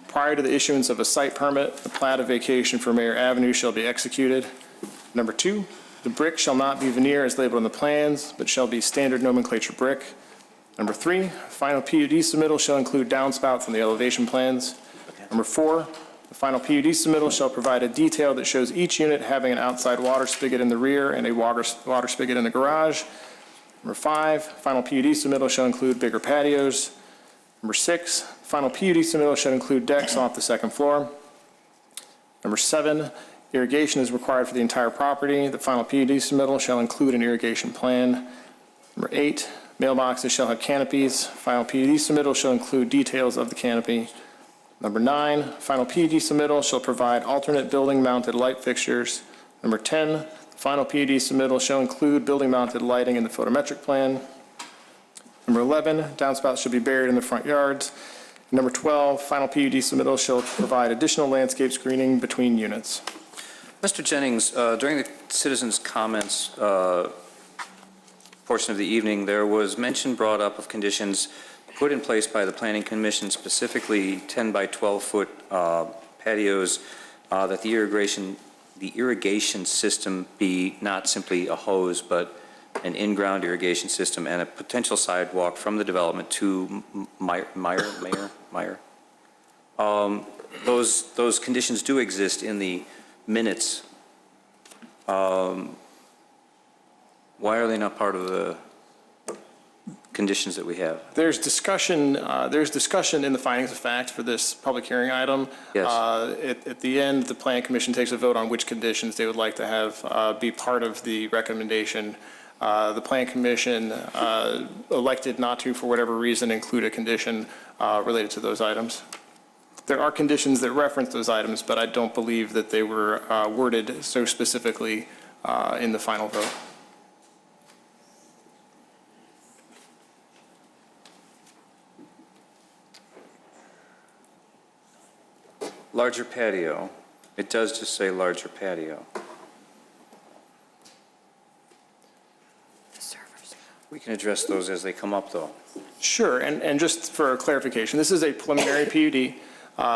prior to the issuance of a site permit, the plat of vacation for Mayor Avenue shall be executed. Number two, the brick shall not be veneer as labeled on the plans, but shall be standard nomenclature brick. Number three, final PUD submittal shall include downspouts on the elevation plans. Number four, the final PUD submittal shall provide a detail that shows each unit having an outside water spigot in the rear and a water spigot in the garage. Number five, final PUD submittal shall include bigger patios. Number six, final PUD submittal shall include decks off the second floor. Number seven, irrigation is required for the entire property. The final PUD submittal shall include an irrigation plan. Number 8, mailboxes shall have canopies. Final PUD submittal shall include details of the canopy. Number 9, final PUD submittal shall provide alternate building-mounted light fixtures. Number 10, final PUD submittal shall include building-mounted lighting in the photometric plan. Number 11, downspouts should be buried in the front yards. Number 12, final PUD submittal shall provide additional landscape screening between units. Mr. Jennings, during the citizens' comments portion of the evening, there was mention brought up of conditions put in place by the Planning Commission, specifically 10 by 12-foot patios, that the irrigation system be not simply a hose, but an in-ground irrigation system and a potential sidewalk from the development to Meyer. Those conditions do exist in the minutes. Why are they not part of the conditions that we have? There's discussion in the findings of fact for this public hearing item. Yes. At the end, the Plan Commission takes a vote on which conditions they would like to have be part of the recommendation. The Plan Commission elected not to, for whatever reason, include a condition related to those items. There are conditions that reference those items, but I don't believe that they were worded so specifically in the final vote. Larger patio. It does just say larger patio. We can address those as they come up, though. Sure, and just for clarification, this is a preliminary PUD.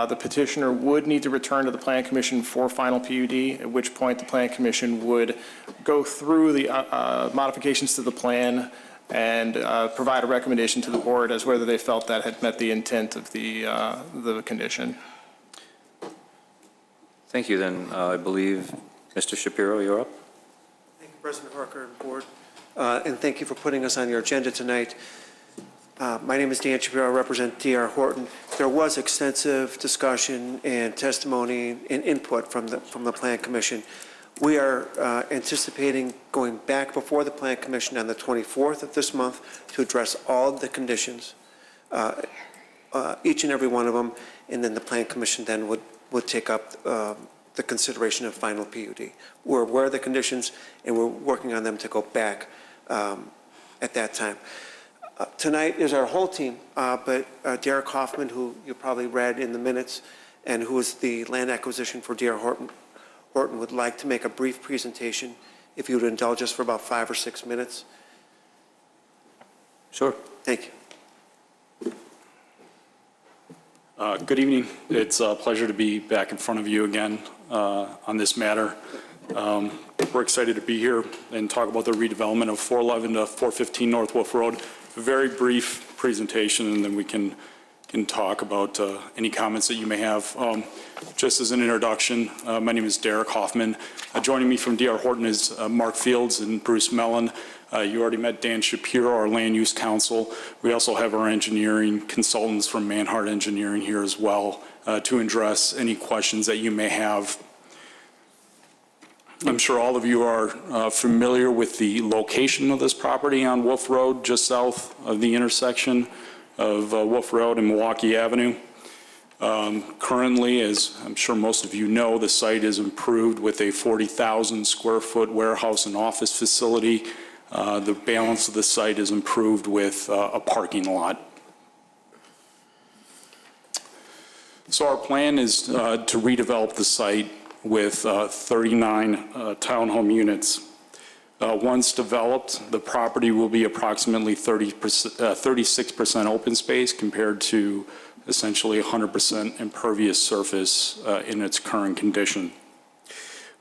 The petitioner would need to return to the Plan Commission for final PUD, at which point the Plan Commission would go through the modifications to the plan and provide a recommendation to the board as whether they felt that had met the intent of the condition. Thank you, then. I believe, Mr. Shapiro, you're up. Thank you, President Harker and Board, and thank you for putting us on your agenda tonight. My name is Dan Shapiro. I represent D.R. Horton. There was extensive discussion and testimony and input from the Plan Commission. We are anticipating going back before the Plan Commission on the 24th of this month to address all of the conditions, each and every one of them, and then the Plan Commission then would take up the consideration of final PUD. We're aware of the conditions, and we're working on them to go back at that time. Tonight is our whole team, but Derek Hoffman, who you probably read in the minutes, and who is the land acquisition for D.R. Horton, would like to make a brief presentation, if you would indulge us for about 5 or 6 minutes. Sure. Thank you. Good evening. It's a pleasure to be back in front of you again on this matter. We're excited to be here and talk about the redevelopment of 411 to 415 North Wolf Road. A very brief presentation, and then we can talk about any comments that you may have. Just as an introduction, my name is Derek Hoffman. Joining me from D.R. Horton is Mark Fields and Bruce Mellon. You already met Dan Shapiro, our land use counsel. We also have our engineering consultants from Manhart Engineering here as well to address any questions that you may have. I'm sure all of you are familiar with the location of this property on Wolf Road, just south of the intersection of Wolf Road and Milwaukee Avenue. Currently, as I'm sure most of you know, the site is improved with a 40,000 square foot warehouse and office facility. The balance of the site is improved with a parking lot. So our plan is to redevelop the site with 39 townhome units. Once developed, the property will be approximately 36% open space compared to essentially 100% impervious surface in its current condition.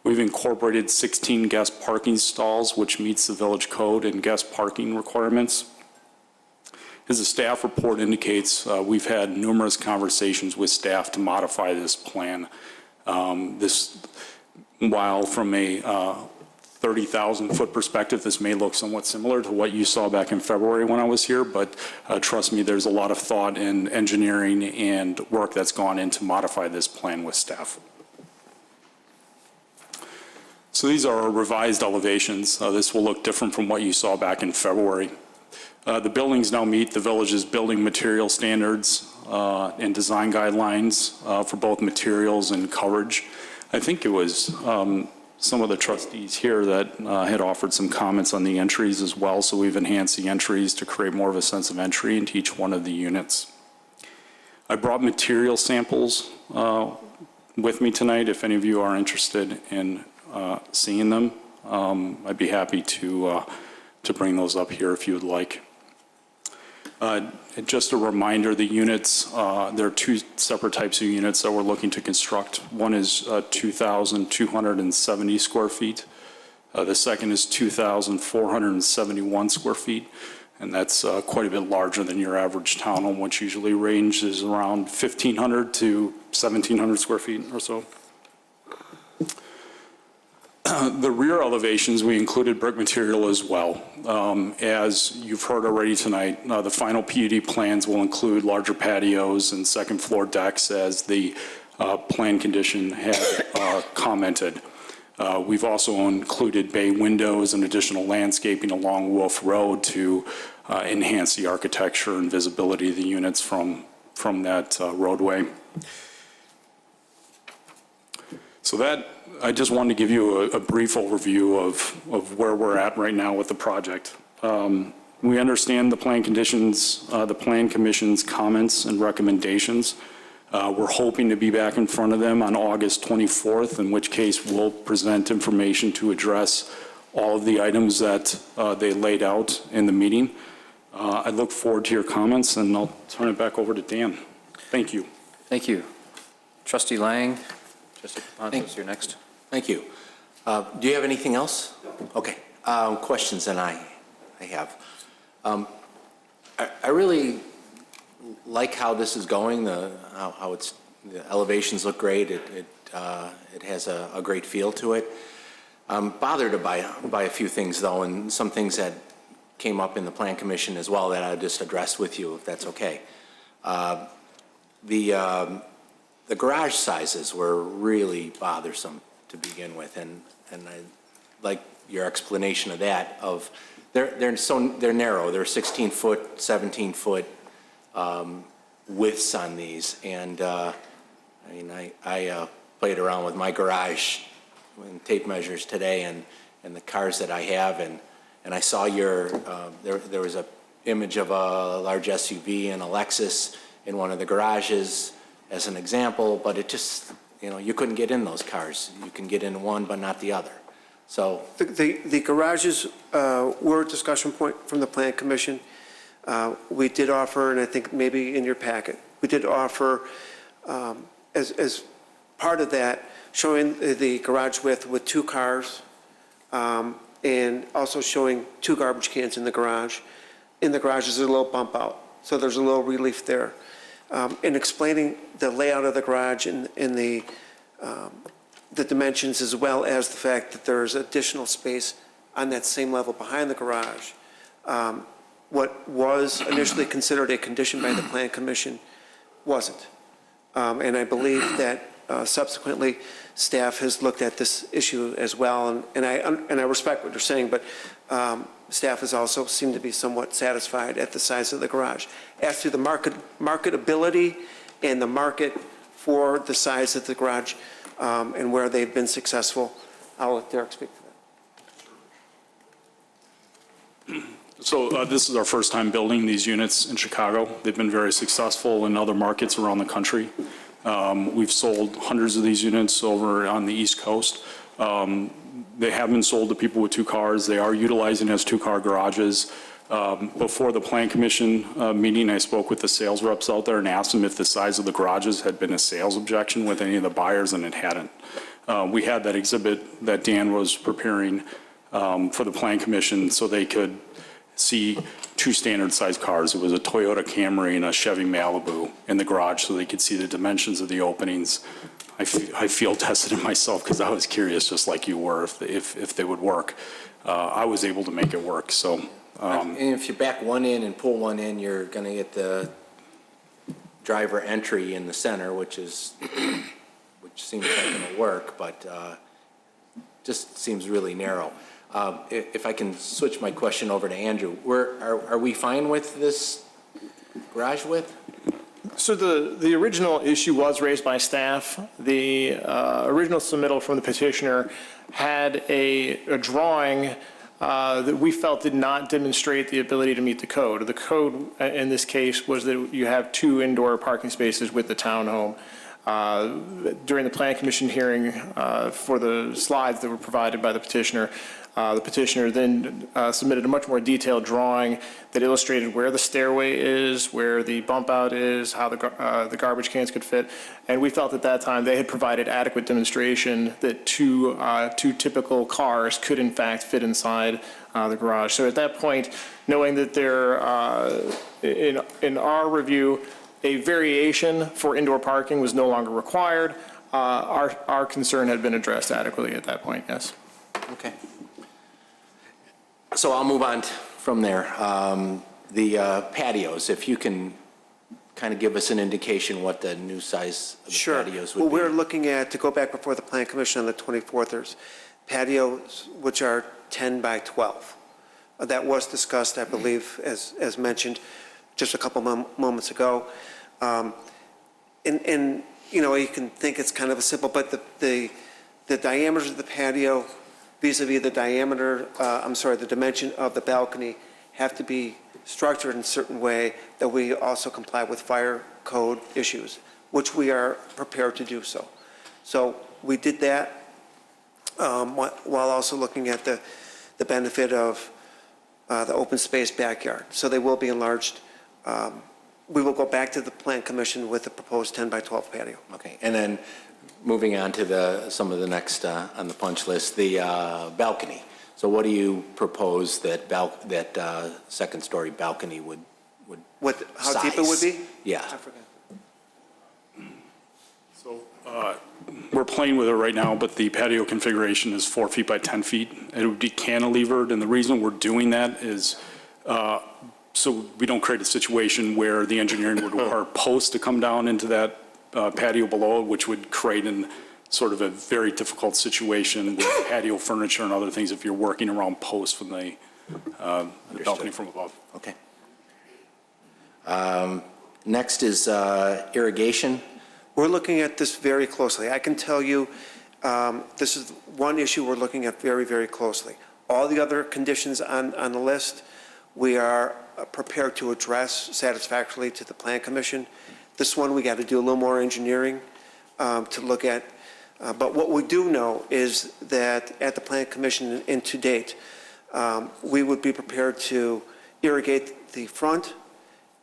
We've incorporated 16 guest parking stalls, which meets the village code and guest parking requirements. As the staff report indicates, we've had numerous conversations with staff to modify this plan. While from a 30,000 foot perspective, this may look somewhat similar to what you saw back in February when I was here, but trust me, there's a lot of thought and engineering and work that's gone in to modify this plan with staff. So these are our revised elevations. This will look different from what you saw back in February. The buildings now meet the village's building material standards and design guidelines for both materials and coverage. I think it was some of the trustees here that had offered some comments on the entries as well, so we've enhanced the entries to create more of a sense of entry into each one of the units. I brought material samples with me tonight if any of you are interested in seeing them. I'd be happy to bring those up here if you would like. Just a reminder, the units, there are two separate types of units that we're looking to construct. One is 2,270 square feet. The second is 2,471 square feet. And that's quite a bit larger than your average townhome, which usually ranges around 1,500 to 1,700 square feet or so. The rear elevations, we included brick material as well. As you've heard already tonight, the final PUD plans will include larger patios and second floor decks as the plan condition had commented. We've also included bay windows and additional landscaping along Wolf Road to enhance the architecture and visibility of the units from that roadway. So that, I just wanted to give you a brief overview of where we're at right now with the project. We understand the plan conditions, the plan commission's comments and recommendations. We're hoping to be back in front of them on August 24th, in which case we'll present information to address all of the items that they laid out in the meeting. I look forward to your comments, and I'll turn it back over to Dan. Thank you. Thank you. Trustee Lang, Trustee Pontos, you're next. Thank you. Do you have anything else? Okay. Questions that I have. I really like how this is going. How it's the elevations look great. It has a great feel to it. I'm bothered by a few things though, and some things that came up in the Plan Commission as well that I'll just address with you, if that's okay. The garage sizes were really bothersome to begin with, and I like your explanation of that. They're narrow. They're 16-foot, 17-foot widths on these, and I mean I played around with my garage and tape measures today, and the cars that I have, and I saw your there was a image of a large SUV and a Lexus in one of the garages as an example, but it just, you know, you couldn't get in those cars. You can get in one, but not the other. So The garages were a discussion point from the Plan Commission. We did offer, and I think maybe in your packet, we did offer as part of that, showing the garage width with 2 cars and also showing 2 garbage cans in the garage. In the garage is a little bump out, so there's a little relief there. In explaining the layout of the garage and the dimensions, as well as the fact that there's additional space on that same level behind the garage. What was initially considered a condition by the Plan Commission wasn't. And I believe that subsequently staff has looked at this issue as well, and I respect what you're saying, but staff has also seemed to be somewhat satisfied at the size of the garage. As to the marketability and the market for the size of the garage and where they've been successful, I'll let Derek speak to that. So this is our first time building these units in Chicago. They've been very successful in other markets around the country. We've sold hundreds of these units over on the East Coast. They have been sold to people with 2 cars. They are utilizing as 2-car garages. Before the Plan Commission meeting, I spoke with the sales reps out there and asked them if the size of the garages had been a sales objection with any of the buyers, and it hadn't. We had that exhibit that Dan was preparing for the Plan Commission so they could see 2 standard size cars. It was a Toyota Camry and a Chevy Malibu in the garage so they could see the dimensions of the openings. I field tested it myself because I was curious, just like you were, if they would work. I was able to make it work. So, and if you back one in and pull one in, you're going to get the driver entry in the center, which seems like it'll work, but just seems really narrow. If I can switch my question over to Andrew, are we fine with this garage width? So the original issue was raised by staff. The original submittal from the petitioner had a drawing that we felt did not demonstrate the ability to meet the code. The code in this case was that you have 2 indoor parking spaces with the townhome. During the Plan Commission hearing for the slides that were provided by the petitioner then submitted a much more detailed drawing that illustrated where the stairway is, where the bump out is, how the garbage cans could fit. And we felt at that time they had provided adequate demonstration that two typical cars could in fact fit inside the garage. So at that point, knowing that there, in our review, a variation for indoor parking was no longer required, our concern had been addressed adequately at that point, yes. Okay. So I'll move on from there. The patios, if you can kind of give us an indication what the new size of the patios would be. Well, we're looking at, to go back before the Plan Commission on the 24th, there's patios which are 10 by 12. That was discussed, I believe, as mentioned just a couple moments ago. And you know, you can think it's kind of a simple, but the diameters of the patio vis-a-vis the diameter, the dimension of the balcony have to be structured in a certain way that we also comply with fire code issues, which we are prepared to do so. So we did that while also looking at the benefit of the open space backyard. So they will be enlarged. We will go back to the Plan Commission with the proposed 10 by 12 patio. Okay, and then moving on to some of the next on the punch list, the balcony. So what do you propose that second story balcony would How size? deep it would be? Yeah. I forgot. So we're playing with it right now, but the patio configuration is 4 feet by 10 feet. It would be cantilevered, and the reason we're doing that is so we don't create a situation where the engineering would require posts to come down into that patio below, which would create sort of a very difficult situation with patio furniture and other things if you're working around posts from the balcony from above. Okay. Next is irrigation. We're looking at this very closely. I can tell you this is one issue we're looking at very, very closely. All the other conditions on the list, we are prepared to address satisfactorily to the Plan Commission. This one, we got to do a little more engineering to look at. But what we do know is that at the Plan Commission and to date, we would be prepared to irrigate the front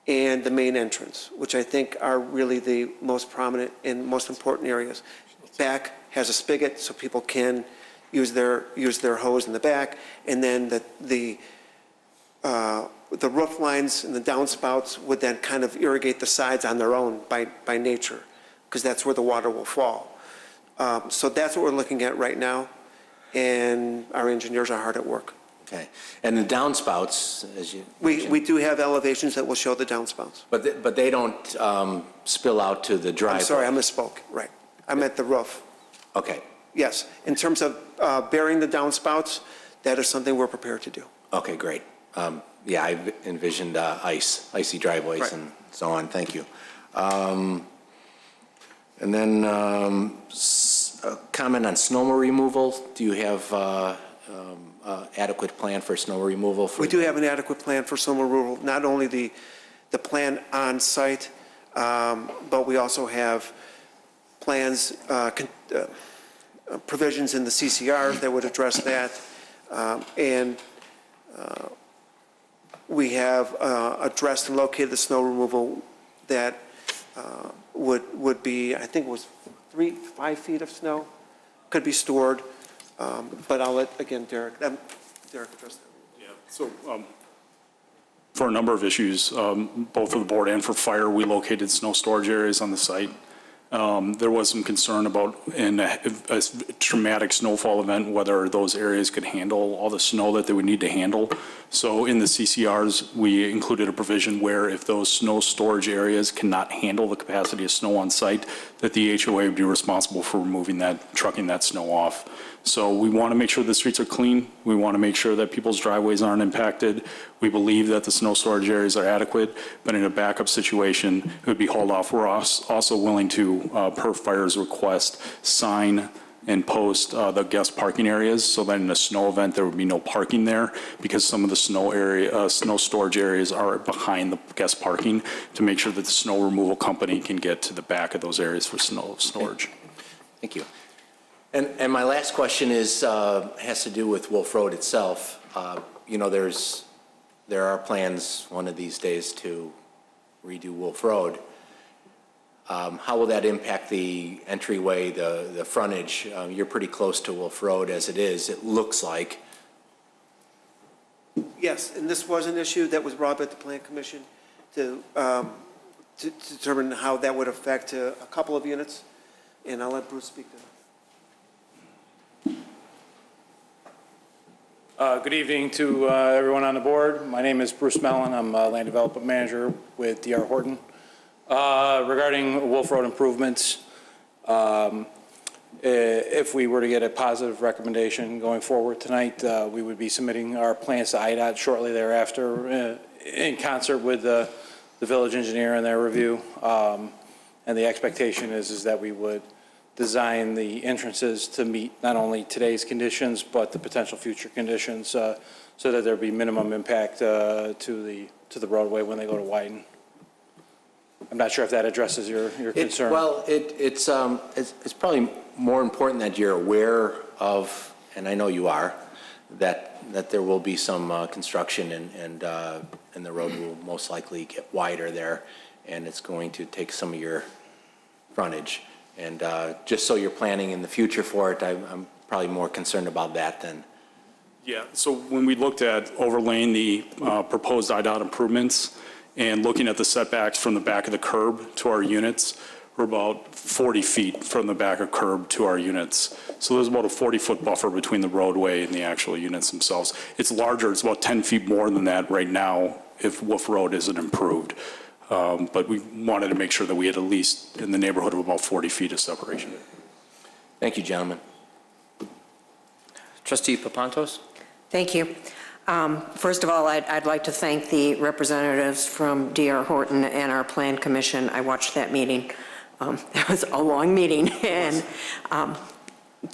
and the main entrance, which I think are really the most prominent and most important areas. Back has a spigot so people can use their hose in the back, and then the roof lines and the downspouts would then kind of irrigate the sides on their own by nature, because that's where the water will fall. So that's what we're looking at right now, and our engineers are hard at work. Okay, and the downspouts, as you we do have elevations that will show the downspouts. but they don't spill out to the driveway. I'm sorry, I misspoke. Right, I meant the roof. Okay. Yes, in terms of burying the downspouts, that is something we're prepared to do. Okay, great. Yeah, I envisioned icy driveways Right. and so on. Thank you. And then a comment on snow removal. Do you have adequate plan for snow removal? We do have an adequate plan for snow removal, not only the plan on site, but we also have plans, provisions in the CCR that would address that. And we have addressed and located the snow removal that would be, I think it was 5 feet of snow, could be stored. But I'll let, again, Derek address that. Yeah, so for a number of issues, both for the board and for fire, we located snow storage areas on the site. There was some concern about in a traumatic snowfall event, whether those areas could handle all the snow that they would need to handle. So in the CCRs, we included a provision where if those snow storage areas cannot handle the capacity of snow on site, that the HOA would be responsible for removing that, trucking that snow off. So we want to make sure the streets are clean. We want to make sure that people's driveways aren't impacted. We believe that the snow storage areas are adequate, but in a backup situation, it would be hauled off. We're also willing to, per fire's request, sign and post the guest parking areas so that in a snow event, there would be no parking there because some of the snow storage areas are behind the guest parking to make sure that the snow removal company can get to the back of those areas for snow storage. Thank you. And my last question is, has to do with Wolf Road itself. You know, there are plans one of these days to redo Wolf Road. How will that impact the entryway, the frontage? You're pretty close to Wolf Road as it is, it looks like. Yes, and this was an issue that was brought up at the Plan Commission to determine how that would affect a couple of units, and I'll let Bruce speak to that. Good evening to everyone on the board. My name is Bruce Mellon. I'm a land development manager with D.R. Horton. Regarding Wolf Road improvements, if we were to get a positive recommendation going forward tonight, we would be submitting our plans to IDOT shortly thereafter in concert with the village engineer and their review. And the expectation is that we would design the entrances to meet not only today's conditions, but the potential future conditions so that there'd be minimum impact to the roadway when they go to widen. I'm not sure if that addresses your concern. Well, it's probably more important that you're aware of, and I know you are, that there will be some construction and the road will most likely get wider there, and it's going to take some of your frontage. And just so you're planning in the future for it, I'm probably more concerned about that than. Yeah, so when we looked at overlaying the proposed IDOT improvements and looking at the setbacks from the back of the curb to our units, we're about 40 feet from the back of curb to our units. So there's about a 40-foot buffer between the roadway and the actual units themselves. It's larger, it's about 10 feet more than that right now if Wolf Road isn't improved. But we wanted to make sure that we had at least in the neighborhood of about 40 feet of separation. Thank you, gentlemen. Trustee Papantos? Thank you. First of all, I'd like to thank the representatives from D.R. Horton and our Plan Commission. I watched that meeting. That was a long meeting, and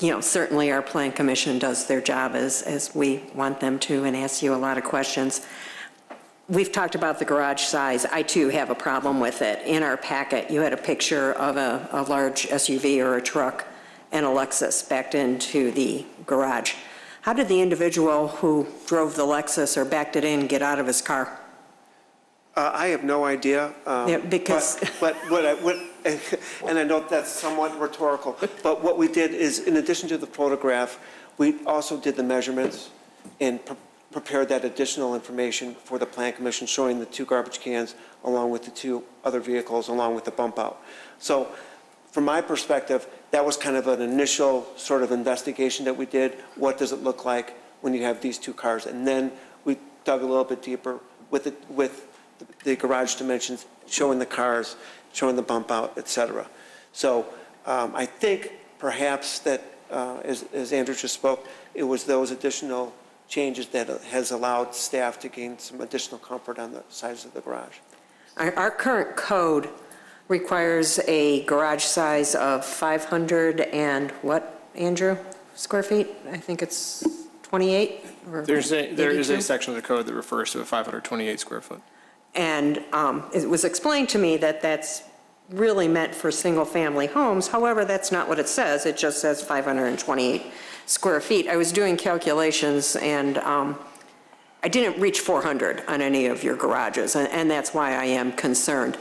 you know, certainly our Plan Commission does their job as we want them to and asks you a lot of questions. We've talked about the garage size. I, too, have a problem with it. In our packet, you had a picture of a large SUV or a truck and a Lexus backed into the garage. How did the individual who drove the Lexus or backed it in get out of his car? I have no idea. Yeah, because but and I know that's somewhat rhetorical, but what we did is, in addition to the photograph, we also did the measurements and prepared that additional information for the Plan Commission, showing the 2 garbage cans along with the 2 other vehicles, along with the bump out. So from my perspective, that was kind of an initial sort of investigation that we did. What does it look like when you have these 2 cars? And then we dug a little bit deeper with the garage dimensions, showing the cars, showing the bump out, et cetera. So I think perhaps that, as Andrew just spoke, it was those additional changes that has allowed staff to gain some additional comfort on the size of the garage. Our current code requires a garage size of 500 and what, Andrew, square feet? I think it's 28? Or there is 82? a section of the code that refers to a 528 square foot. And it was explained to me that that's really meant for single-family homes. However, that's not what it says. It just says 528 square feet. I was doing calculations, and I didn't reach 400 on any of your garages, and that's why I am concerned.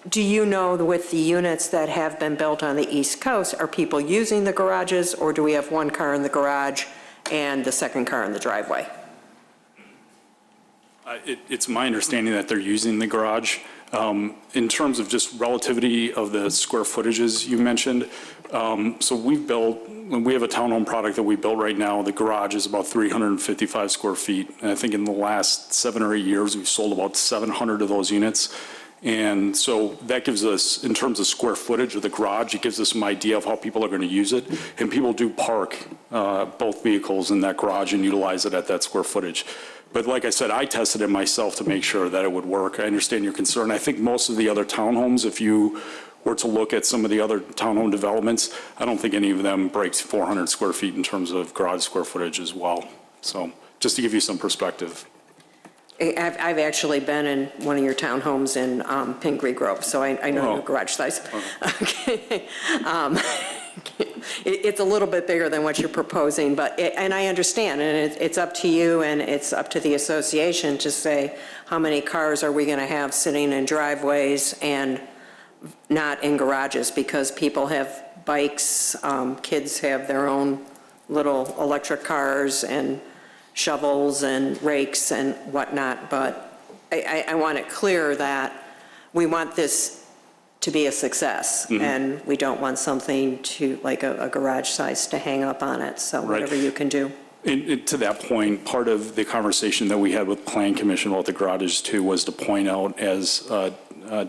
Do you know, with the units that have been built on the East Coast, are people using the garages, or do we have 1 car in the garage and the 2nd car in the driveway? It's my understanding that they're using the garage. In terms of just relativity of the square footages you mentioned, so we have a townhome product that we built right now. The garage is about 355 square feet. And I think in the last 7 or 8 years, we've sold about 700 of those units. And so that gives us, in terms of square footage of the garage, it gives us some idea of how people are going to use it. And people do park both vehicles in that garage and utilize it at that square footage. But like I said, I tested it myself to make sure that it would work. I understand your concern. I think most of the other townhomes, if you were to look at some of the other townhome developments, I don't think any of them breaks 400 square feet in terms of garage square footage as well. So just to give you some perspective. I've actually been in one of your townhomes in Pingree Grove, so I know your garage size. Okay. It's a little bit bigger than what you're proposing, but, and I understand, and it's up to you and it's up to the association to say how many cars are we going to have sitting in driveways and not in garages, because people have bikes, kids have their own little electric cars and shovels and rakes and whatnot, but I want it clear that we want this to be a success, and we don't want something to, like a garage size to hang up on it, so whatever you can do. And to that point, part of the conversation that we had with Plan Commission about the garages too was to point out, as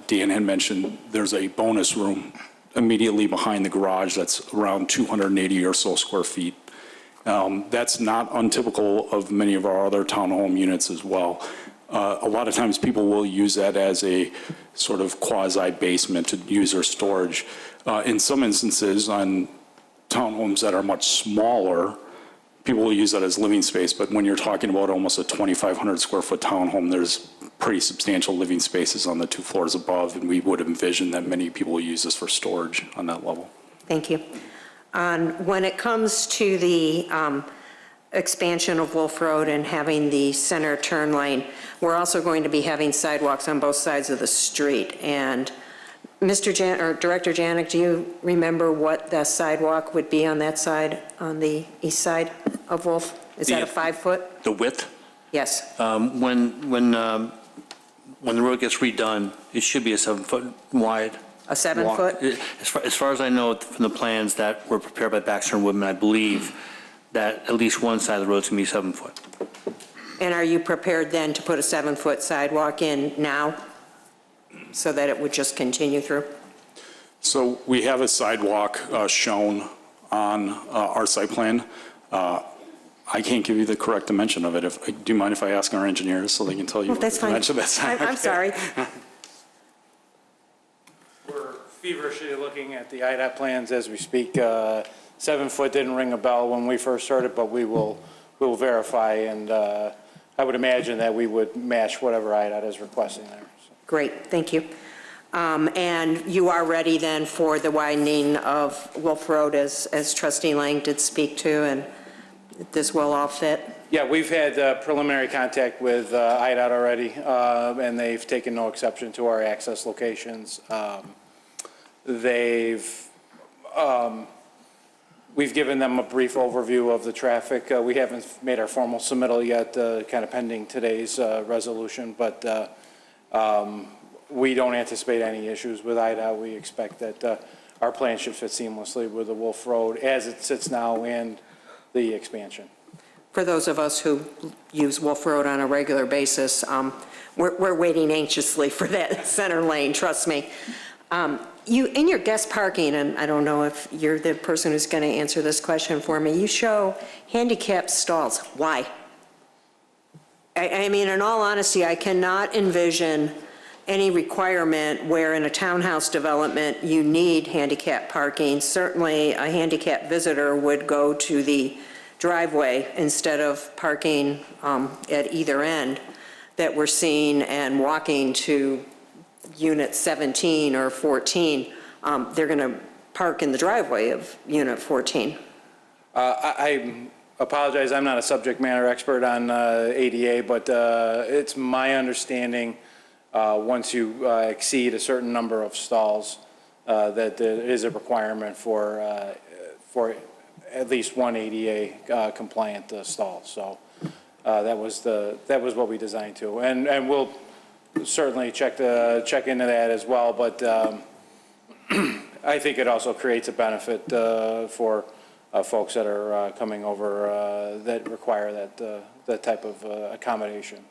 Dan had mentioned, there's a bonus room immediately behind the garage that's around 280 or so square feet. That's not untypical of many of our other townhome units as well. A lot of times people will use that as a sort of quasi-basement to use their storage. In some instances, on townhomes that are much smaller, people will use that as living space, but when you're talking about almost a 2,500 square foot townhome, there's pretty substantial living spaces on the 2 floors above, and we would envision that many people will use this for storage on that level. Thank you. When it comes to the expansion of Wolf Road and having the center turn lane, we're also going to be having sidewalks on both sides of the street. And Director Janik, do you remember what the sidewalk would be on that side, on the east side of Wolf? Is that a 5-foot? The width? Yes. When the road gets redone, it should be a 7-foot wide. A 7-foot? As far as I know from the plans that were prepared by Baxter and Woodman, I believe that at least one side of the road is going to be 7 foot. And are you prepared then to put a 7-foot sidewalk in now so that it would just continue through? So we have a sidewalk shown on our site plan. I can't give you the correct dimension of it. Do you mind if I ask our engineers so they can tell you what the dimension of that sidewalk is? I'm sorry. We're feverishly looking at the IDOT plans as we speak. 7 foot didn't ring a bell when we first started, but we will verify, and I would imagine that we would match whatever IDOT is requesting there. So. Great, thank you. And you are ready then for the widening of Wolf Road as Trustee Lang did speak to, and this will all fit? Yeah, we've had preliminary contact with IDOT already, and they've taken no exception to our access locations. We've given them a brief overview of the traffic. We haven't made our formal submittal yet, kind of pending today's resolution, but we don't anticipate any issues with IDOT. We expect that our plan should fit seamlessly with the Wolf Road as it sits now and the expansion. For those of us who use Wolf Road on a regular basis, we're waiting anxiously for that center lane, trust me. You, in your guest parking, and I don't know if you're the person who's going to answer this question for me, you show handicapped stalls. Why? I mean, in all honesty, I cannot envision any requirement where in a townhouse development you need handicap parking. Certainly, a handicapped visitor would go to the driveway instead of parking at either end that we're seeing and walking to unit 17 or 14, they're going to park in the driveway of unit 14. I apologize, I'm not a subject matter expert on ADA, but it's my understanding once you exceed a certain number of stalls that there is a requirement for at least one ADA compliant stall. So that was what we designed to, and we'll certainly check into that as well, but I think it also creates a benefit for folks that are coming over that require that type of accommodation.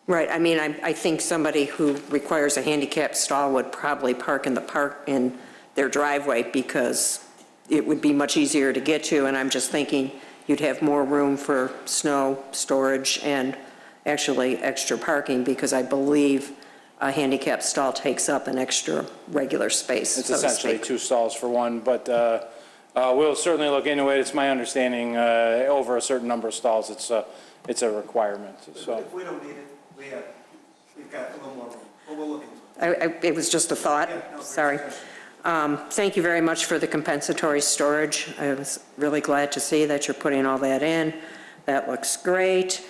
Right, I mean, I think somebody who requires a handicap stall would probably park in their driveway because it would be much easier to get to, and I'm just thinking you'd have more room for snow storage and actually extra parking, because I believe a handicap stall takes up an extra regular space, It's so to essentially speak. 2 stalls for one, but we'll certainly look into it. It's my understanding over a certain number of stalls, it's a requirement, so. If we don't need it, we've got a little more room, but we'll look into it. It was just a thought, sorry. Thank you very much for the compensatory storage. I was really glad to see that you're putting all that in. That looks great.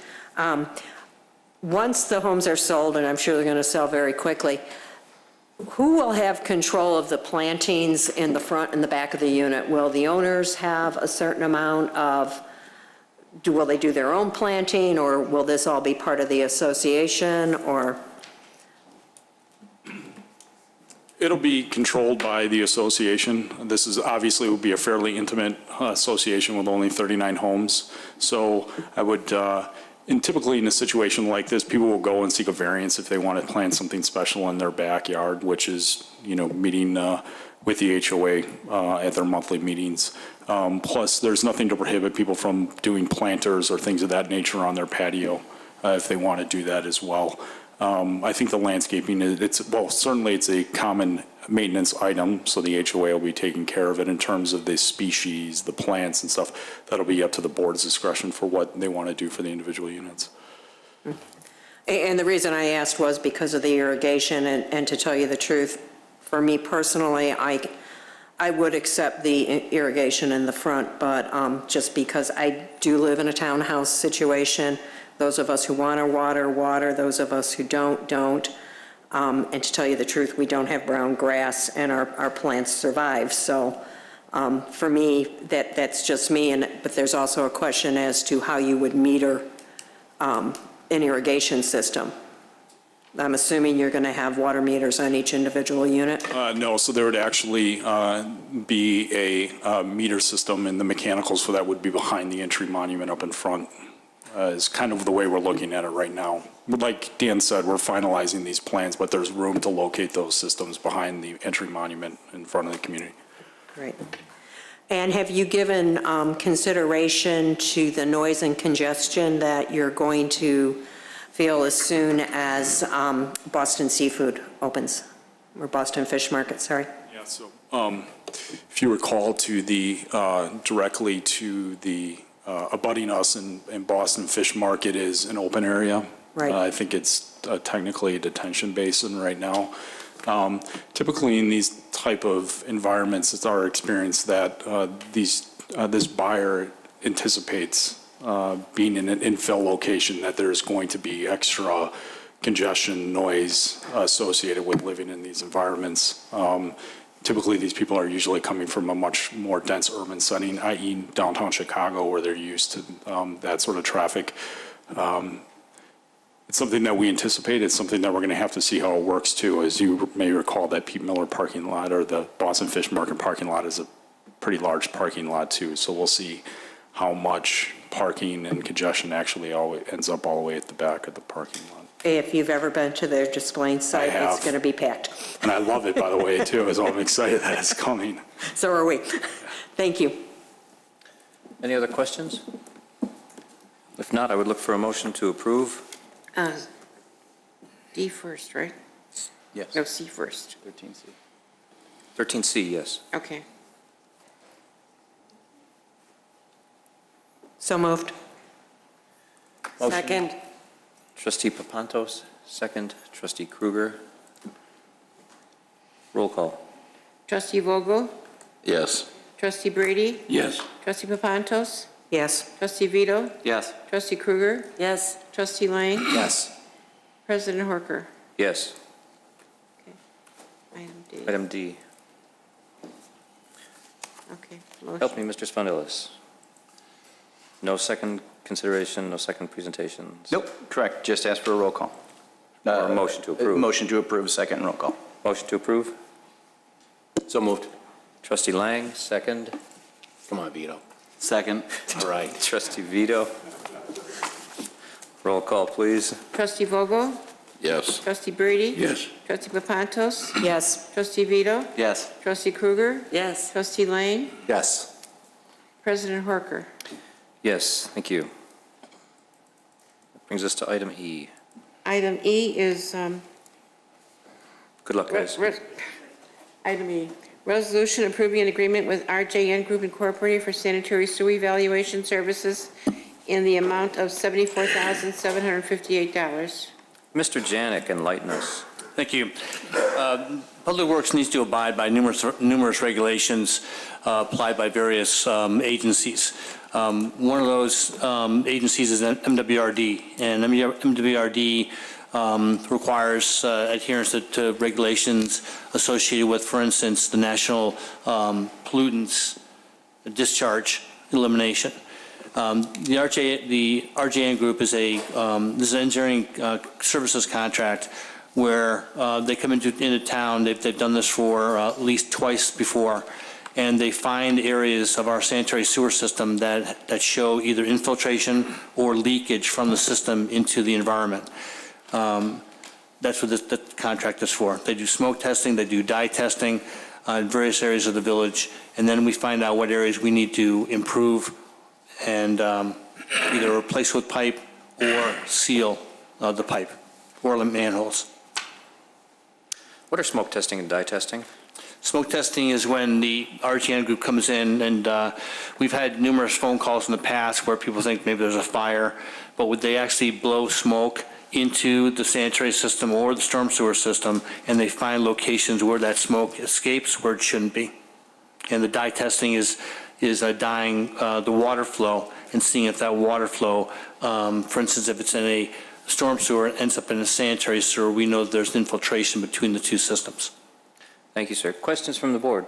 Once the homes are sold, and I'm sure they're going to sell very quickly, who will have control of the plantings in the front and the back of the unit? Will the owners have a certain amount of, will they do their own planting, or will this all be part of the association, or? It'll be controlled by the association. This is obviously would be a fairly intimate association with only 39 homes. So I would, and typically in a situation like this, people will go and seek a variance if they want to plant something special in their backyard, which is, meeting with the HOA at their monthly meetings. Plus, there's nothing to prohibit people from doing planters or things of that nature on their patio if they want to do that as well. I think the landscaping, certainly it's a common maintenance item, so the HOA will be taking care of it in terms of the species, the plants and stuff. That'll be up to the board's discretion for what they want to do for the individual units. And the reason I asked was because of the irrigation, and to tell you the truth, for me personally, I would accept the irrigation in the front, but just because I do live in a townhouse situation, those of us who want to water, those of us who don't. And to tell you the truth, we don't have brown grass, and our plants survive. So for me, that's just me. But there's also a question as to how you would meter an irrigation system. I'm assuming you're going to have water meters on each individual unit? No, so there would actually be a meter system, and the mechanicals for that would be behind the entry monument up in front. Is kind of the way we're looking at it right now. Like Dan said, we're finalizing these plans, but there's room to locate those systems behind the entry monument in front of the community. Great. And have you given consideration to the noise and congestion that you're going to feel as soon as Boston Seafood opens, or Boston Fish Market, sorry? Yeah, so if you recall, directly to the abutting us in Boston Fish Market is an open area. Right. I think it's technically a detention basin right now. Typically in these type of environments, it's our experience that this buyer anticipates being in an infill location, that there's going to be extra congestion, noise associated with living in these environments. Typically, these people are usually coming from a much more dense urban setting, i.e. downtown Chicago, where they're used to that sort of traffic. It's something that we anticipate. It's something that we're going to have to see how it works, too. As you may recall, that Pete Miller parking lot, or the Boston Fish Market parking lot, is a pretty large parking lot, too. So we'll see how much parking and congestion actually ends up all the way at the back of the parking lot. If you've ever been to their displaying site, it's going to be packed. And I love it, by the way, too, so I'm excited that it's coming. So are we. Thank you. Any other questions? If not, I would look for a motion to approve. D first, right? Yes. No, C first. 13C. 13C, yes. Okay. So moved. Motion. Second. Trustee Papantos, second. Trustee Kruger. Roll call. Trustee Vogel? Yes. Trustee Brady? Yes. Trustee Papantos? Yes. Trustee Vito? Yes. Trustee Kruger? Yes. Trustee Lang? Yes. President Horker? Yes. Item D. Item D. Okay. Help me, Mr. Spondelis. No second consideration, no second presentations. Nope, correct. Just ask for a roll call. Or a motion to approve? Motion to approve, second, roll call. Motion to approve? So moved. Trustee Lang, second. Come on, Vito. Second. All right. Trustee Vito. Roll call, please. Trustee Vogel? Yes. Trustee Brady? Yes. Trustee Papantos? Yes. Trustee Vito? Yes. Trustee Krueger? Yes. Trustee Lane? Yes. President Horker? Yes, thank you. That brings us to item E. Item E is, Good luck, guys. Item E, resolution approving an agreement with RJN Group Incorporated for sanitary sewer evaluation services in the amount of $74,758. Mr. Janik, enlighten us. Thank you. Public Works needs to abide by numerous regulations applied by various agencies. One of those agencies is MWRD, and MWRD requires adherence to regulations associated with, for instance, the National Pollutants Discharge Elimination. The RJN Group is this is an engineering services contract where they come into town. They've done this for at least twice before, and they find areas of our sanitary sewer system that show either infiltration or leakage from the system into the environment. That's what the contract is for. They do smoke testing, they do dye testing in various areas of the village, and then we find out what areas we need to improve and either replace with pipe or seal the pipe or the manholes. What are smoke testing and dye testing? Smoke testing is when the RGN Group comes in, and we've had numerous phone calls in the past where people think maybe there's a fire, but would they actually blow smoke into the sanitary system or the storm sewer system, and they find locations where that smoke escapes where it shouldn't be. And the dye testing is dyeing the water flow and seeing if that water flow, for instance, if it's in a storm sewer, ends up in a sanitary sewer, we know there's infiltration between the two systems. Thank you, sir. Questions from the board?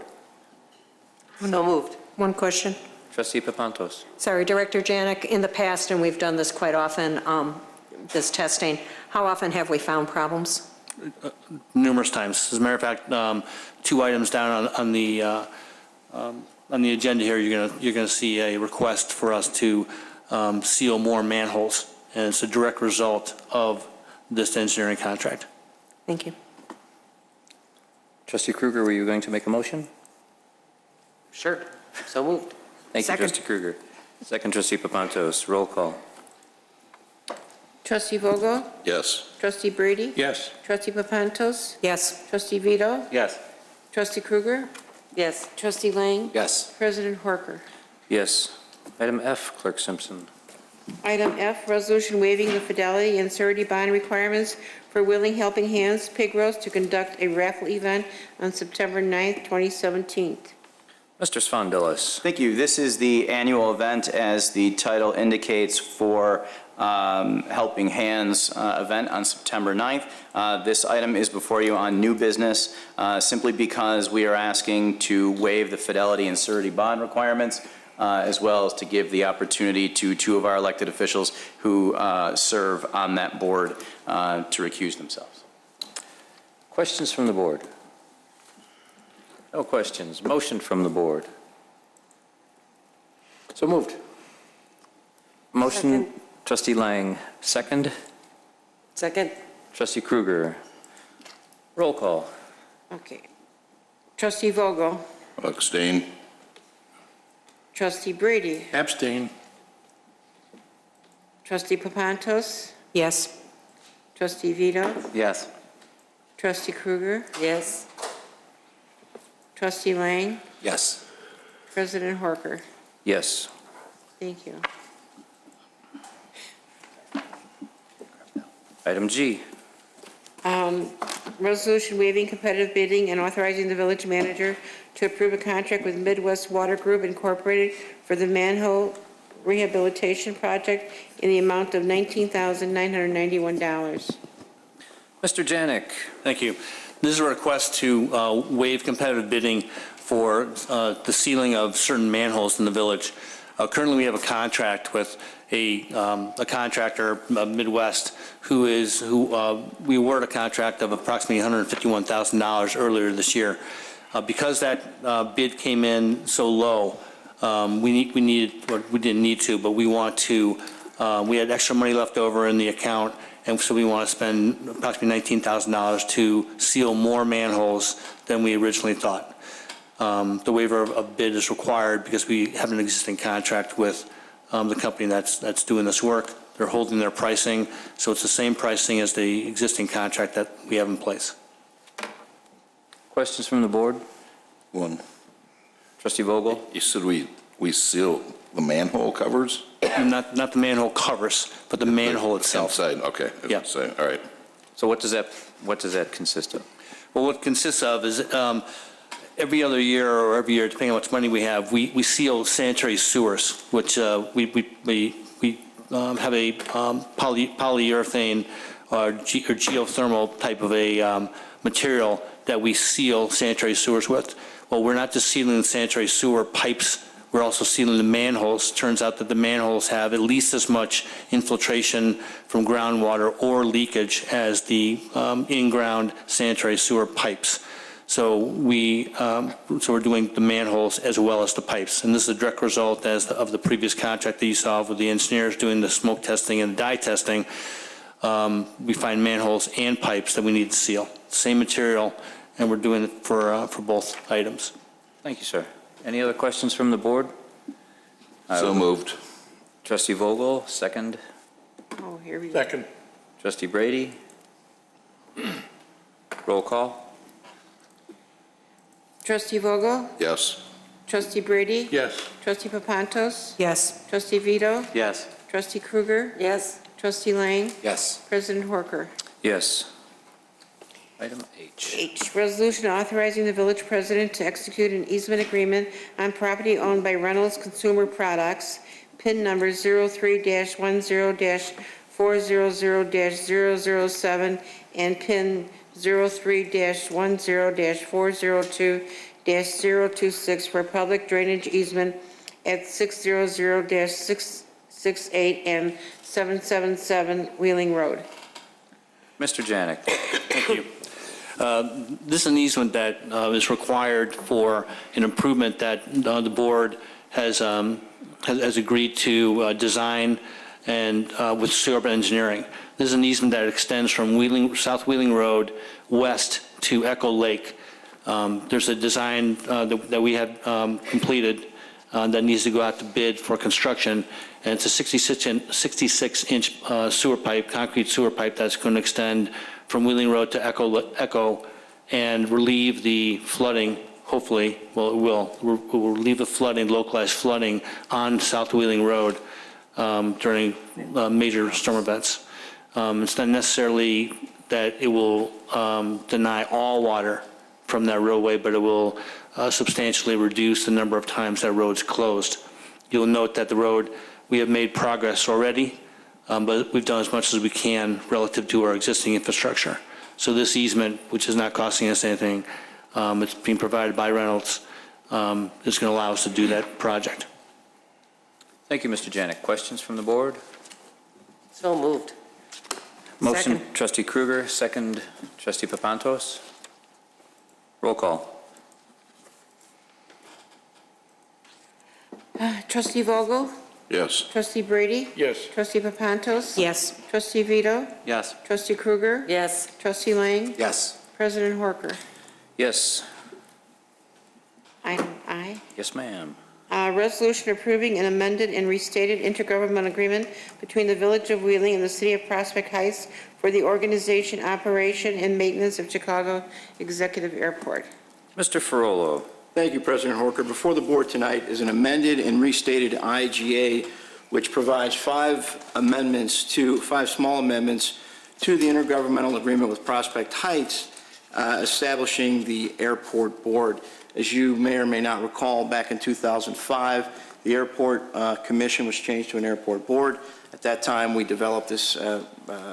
So moved. One question. Trustee Papantos. Sorry, Director Janik, in the past, and we've done this quite often, this testing, how often have we found problems? Numerous times. As a matter of fact, 2 items down on the agenda here, you're going to see a request for us to seal more manholes, and it's a direct result of this engineering contract. Thank you. Trustee Krueger, were you going to make a motion? Sure. So moved. Thank Second. you, Trustee Krueger. Second, Trustee Papantos. Roll call. Trustee Vogel? Yes. Trustee Brady? Yes. Trustee Papantos? Yes. Trustee Vito? Yes. Trustee Krueger? Yes. Trustee Lang? Yes. President Horker? Yes. Item F, Clerk Simpson. Item F, resolution waiving the fidelity and surety bond requirements for Willing Helping Hands Pig Roast to conduct a raffle event on September 9th, 2017. Mr. Svandelis. Thank you. This is the annual event, as the title indicates, for Helping Hands event on September 9th. This item is before you on new business simply because we are asking to waive the fidelity and surety bond requirements, as well as to give the opportunity to 2 of our elected officials who serve on that board to recuse themselves. Questions from the board? No questions. Motion from the board. So moved. Motion, Second. Trustee Lang. Second, Second. Trustee Krueger. Roll call. Okay. Trustee Vogel? Abstain. Trustee Brady? Abstain. Trustee Papantos? Yes. Trustee Vito? Yes. Trustee Krueger? Yes. Trustee Lang? Yes. President Horker? Yes. Thank you. Item G. Resolution waiving competitive bidding and authorizing the village manager to approve a contract with Midwest Water Group Incorporated for the manhole rehabilitation project in the amount of $19,991. Mr. Janik. Thank you. This is a request to waive competitive bidding for the sealing of certain manholes in the village. Currently, we have a contract with a contractor, Midwest, who we awarded a contract of approximately $151,000 earlier this year. Because that bid came in so low, we didn't need to, but we want to. We had extra money left over in the account, and so we want to spend approximately $19,000 to seal more manholes than we originally thought. The waiver of bid is required because we have an existing contract with the company that's doing this work. They're holding their pricing, so it's the same pricing as the existing contract that we have in place. Questions from the board? One. Trustee Vogel? You said we seal the manhole covers? Not the manhole covers, but the manhole itself. Outside, okay. Yeah. All right. So what does that consist of? Well, what it consists of is every other year or every year, depending on how much money we have, we seal sanitary sewers, which we have a polyurethane or geothermal type of a material that we seal sanitary sewers with. Well, we're not just sealing the sanitary sewer pipes, we're also sealing the manholes. Turns out that the manholes have at least as much infiltration from groundwater or leakage as the in-ground sanitary sewer pipes. So we're doing the manholes as well as the pipes. And this is a direct result of the previous contract that you saw with the engineers doing the smoke testing and dye testing. We find manholes and pipes that we need to seal. Same material, and we're doing it for both items. Thank you, sir. Any other questions from the board? So moved. Trustee Vogel, second. Oh, here we go. Second. Trustee Brady? Roll call? Trustee Vogel? Yes. Trustee Brady? Yes. Trustee Papantos? Yes. Trustee Vito? Yes. Trustee Krueger? Yes. Trustee Lang? Yes. President Horker? Yes. Item H. H, resolution authorizing the village president to execute an easement agreement on property owned by Reynolds Consumer Products, PIN number 03-10-400-007 and PIN 03-10-402-026 for public drainage easement at 600-668 and 777 Wheeling Road. Mr. Janik. Thank you. This is an easement that is required for an improvement that the board has agreed to design and with Suburban Engineering. This is an easement that extends from South Wheeling Road west to Echo Lake. There's a design that we had completed that needs to go out to bid for construction, and it's a 66-inch sewer pipe, concrete sewer pipe that's going to extend from Wheeling Road to Echo and relieve the flooding, hopefully, well, it will relieve the flooding, localized flooding on South Wheeling Road during major storm events. It's not necessarily that it will deny all water from that roadway, but it will substantially reduce the number of times that road's closed. You'll note that the road, we have made progress already, but we've done as much as we can relative to our existing infrastructure. So this easement, which is not costing us anything, it's being provided by Reynolds, is going to allow us to do that project. Thank you, Mr. Janik. Questions from the board? So moved. Motion, Second. Trustee Krueger, second, Trustee Papantos. Roll call. Trustee Vogel? Yes. Trustee Brady? Yes. Trustee Papantos? Yes. Trustee Vito? Yes. Trustee Krueger? Yes. Trustee Lang? Yes. President Horker? Yes. Item I. Yes, ma'am. Resolution approving an amended and restated intergovernmental agreement between the Village of Wheeling and the City of Prospect Heights for the organization, operation, and maintenance of Chicago Executive Airport. Mr. Ferrolo. Thank you, President Horker. Before the board tonight is an amended and restated IGA, which provides five small amendments to the intergovernmental agreement with Prospect Heights, establishing the airport board. As you may or may not recall, back in 2005, the airport commission was changed to an airport board. At that time, we developed this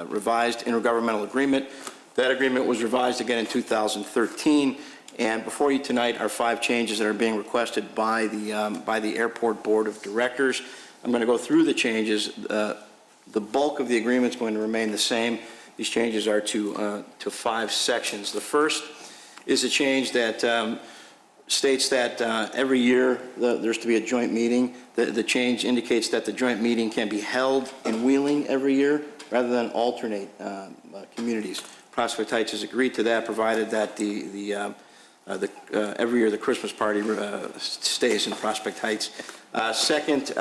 revised intergovernmental agreement. That agreement was revised again in 2013, And before you tonight are 5 changes that are being requested by the Airport Board of Directors. I'm going to go through the changes. The bulk of the agreement is going to remain the same. These changes are to 5 sections. The first is a change that states that every year there's to be a joint meeting. The change indicates that the joint meeting can be held in Wheeling every year rather than alternate communities. Prospect Heights has agreed to that, provided that every year the Christmas party stays in Prospect Heights. Second,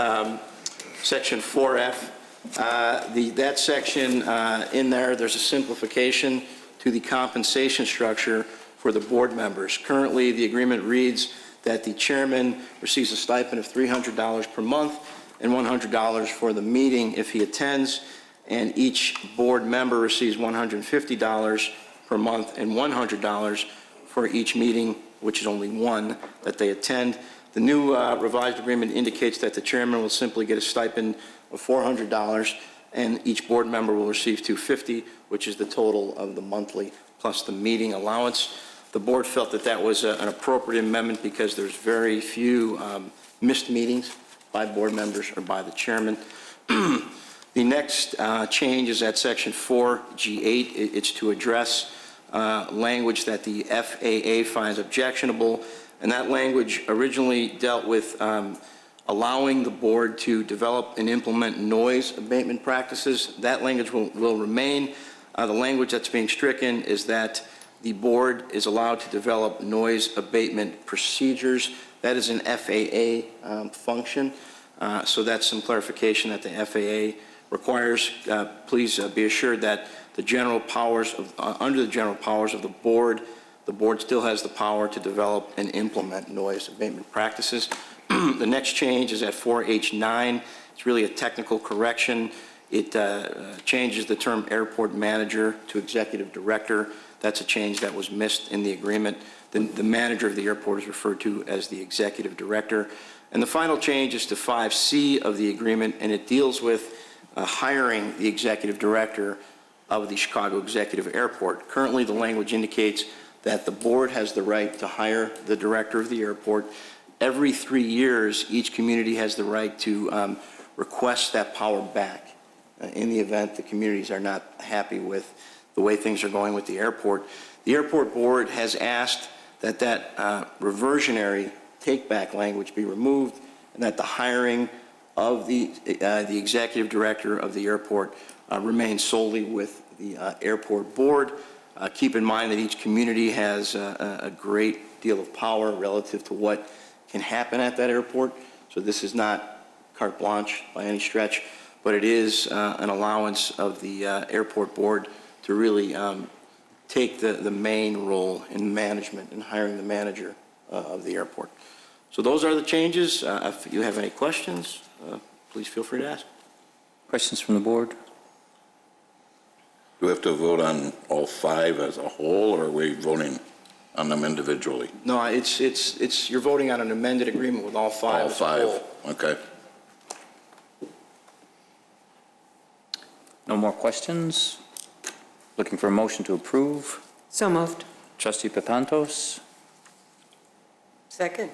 Section 4F. That section in there's a simplification to the compensation structure for the board members. Currently, the agreement reads that the chairman receives a stipend of $300 per month and $100 for the meeting if he attends, and each board member receives $150 per month and $100 for each meeting, which is only one, that they attend. The new revised agreement indicates that the chairman will simply get a stipend of $400, and each board member will receive $250, which is the total of the monthly plus the meeting allowance. The board felt that that was an appropriate amendment because there's very few missed meetings by board members or by the chairman. The next change is at Section 4G8. It's to address language that the FAA finds objectionable, and that language originally dealt with allowing the board to develop and implement noise abatement practices. That language will remain. The language that's being stricken is that the board is allowed to develop noise abatement procedures. That is an FAA function, so that's some clarification that the FAA requires. Please be assured that the general powers under the general powers of the board still has the power to develop and implement noise abatement practices. The next change is at 4H9. It's really a technical correction. It changes the term airport manager to executive director. That's a change that was missed in the agreement. The manager of the airport is referred to as the executive director. And the final change is to 5C of the agreement, and it deals with hiring the executive director of the Chicago Executive Airport. Currently, the language indicates that the board has the right to hire the director of the airport. Every 3 years, each community has the right to request that power back in the event the communities are not happy with the way things are going with the airport. The airport board has asked that reversionary take-back language be removed and that the hiring of the executive director of the airport remains solely with the airport board. Keep in mind that each community has a great deal of power relative to what can happen at that airport. So this is not carte blanche by any stretch, but it is an allowance of the airport board to really take the main role in management and hiring the manager of the airport. So those are the changes. If you have any questions, please feel free to ask. Questions from the board? Do we have to vote on all 5 as a whole, or are we voting on them individually? No, it's you're voting on an amended agreement with all 5. All 5, okay. No more questions? Looking for a motion to approve? So moved. Trustee Papantos? Second.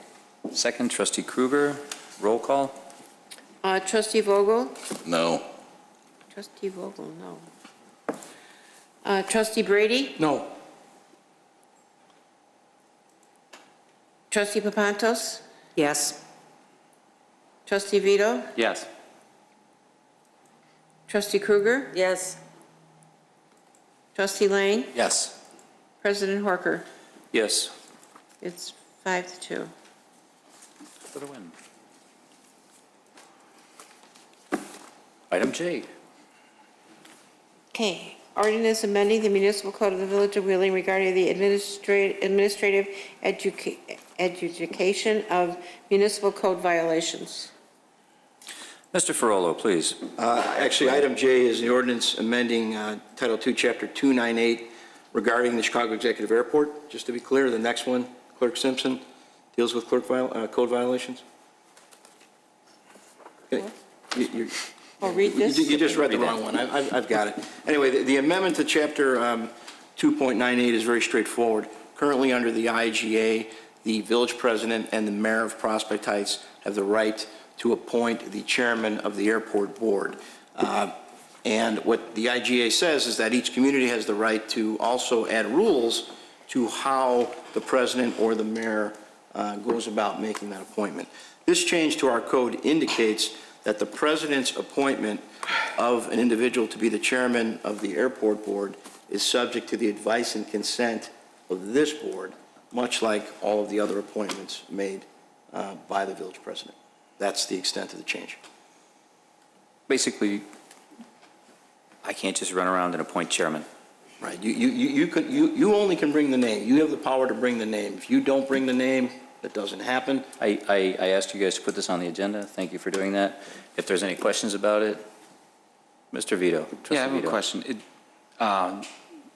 Second, Trustee Kruger. Roll call? Trustee Vogel? No. Trustee Vogel, no. Trustee Brady? No. Trustee Papantos? Yes. Trustee Vito? Yes. Trustee Kruger? Yes. Trustee Lane? Yes. President Horker? Yes. It's 5-2. For the win. Item J. Okay. Ordinance amending the municipal code of the Village of Wheeling regarding the administrative adjudication of municipal code violations. Mr. Ferrolo, please. Actually, item J is the ordinance amending Title II, Chapter 298 regarding the Chicago Executive Airport. Just to be clear, the next one, Clerk Simpson, deals with code violations. Okay. I'll read this. You just read the wrong one. I've got it. Anyway, the amendment to Chapter 2.98 is very straightforward. Currently, under the IGA, the village president and the mayor of Prospect Heights have the right to appoint the chairman of the airport board. And what the IGA says is that each community has the right to also add rules to how the president or the mayor goes about making that appointment. This change to our code indicates that the president's appointment of an individual to be the chairman of the airport board is subject to the advice and consent of this board, much like all of the other appointments made by the village president. That's the extent of the change. Basically, I can't just run around and appoint chairman. Right. You only can bring the name. You have the power to bring the name. If you don't bring the name, that doesn't happen. I asked you guys to put this on the agenda. Thank you for doing that. If there's any questions about it, Mr. Vito. Yeah, I have a question.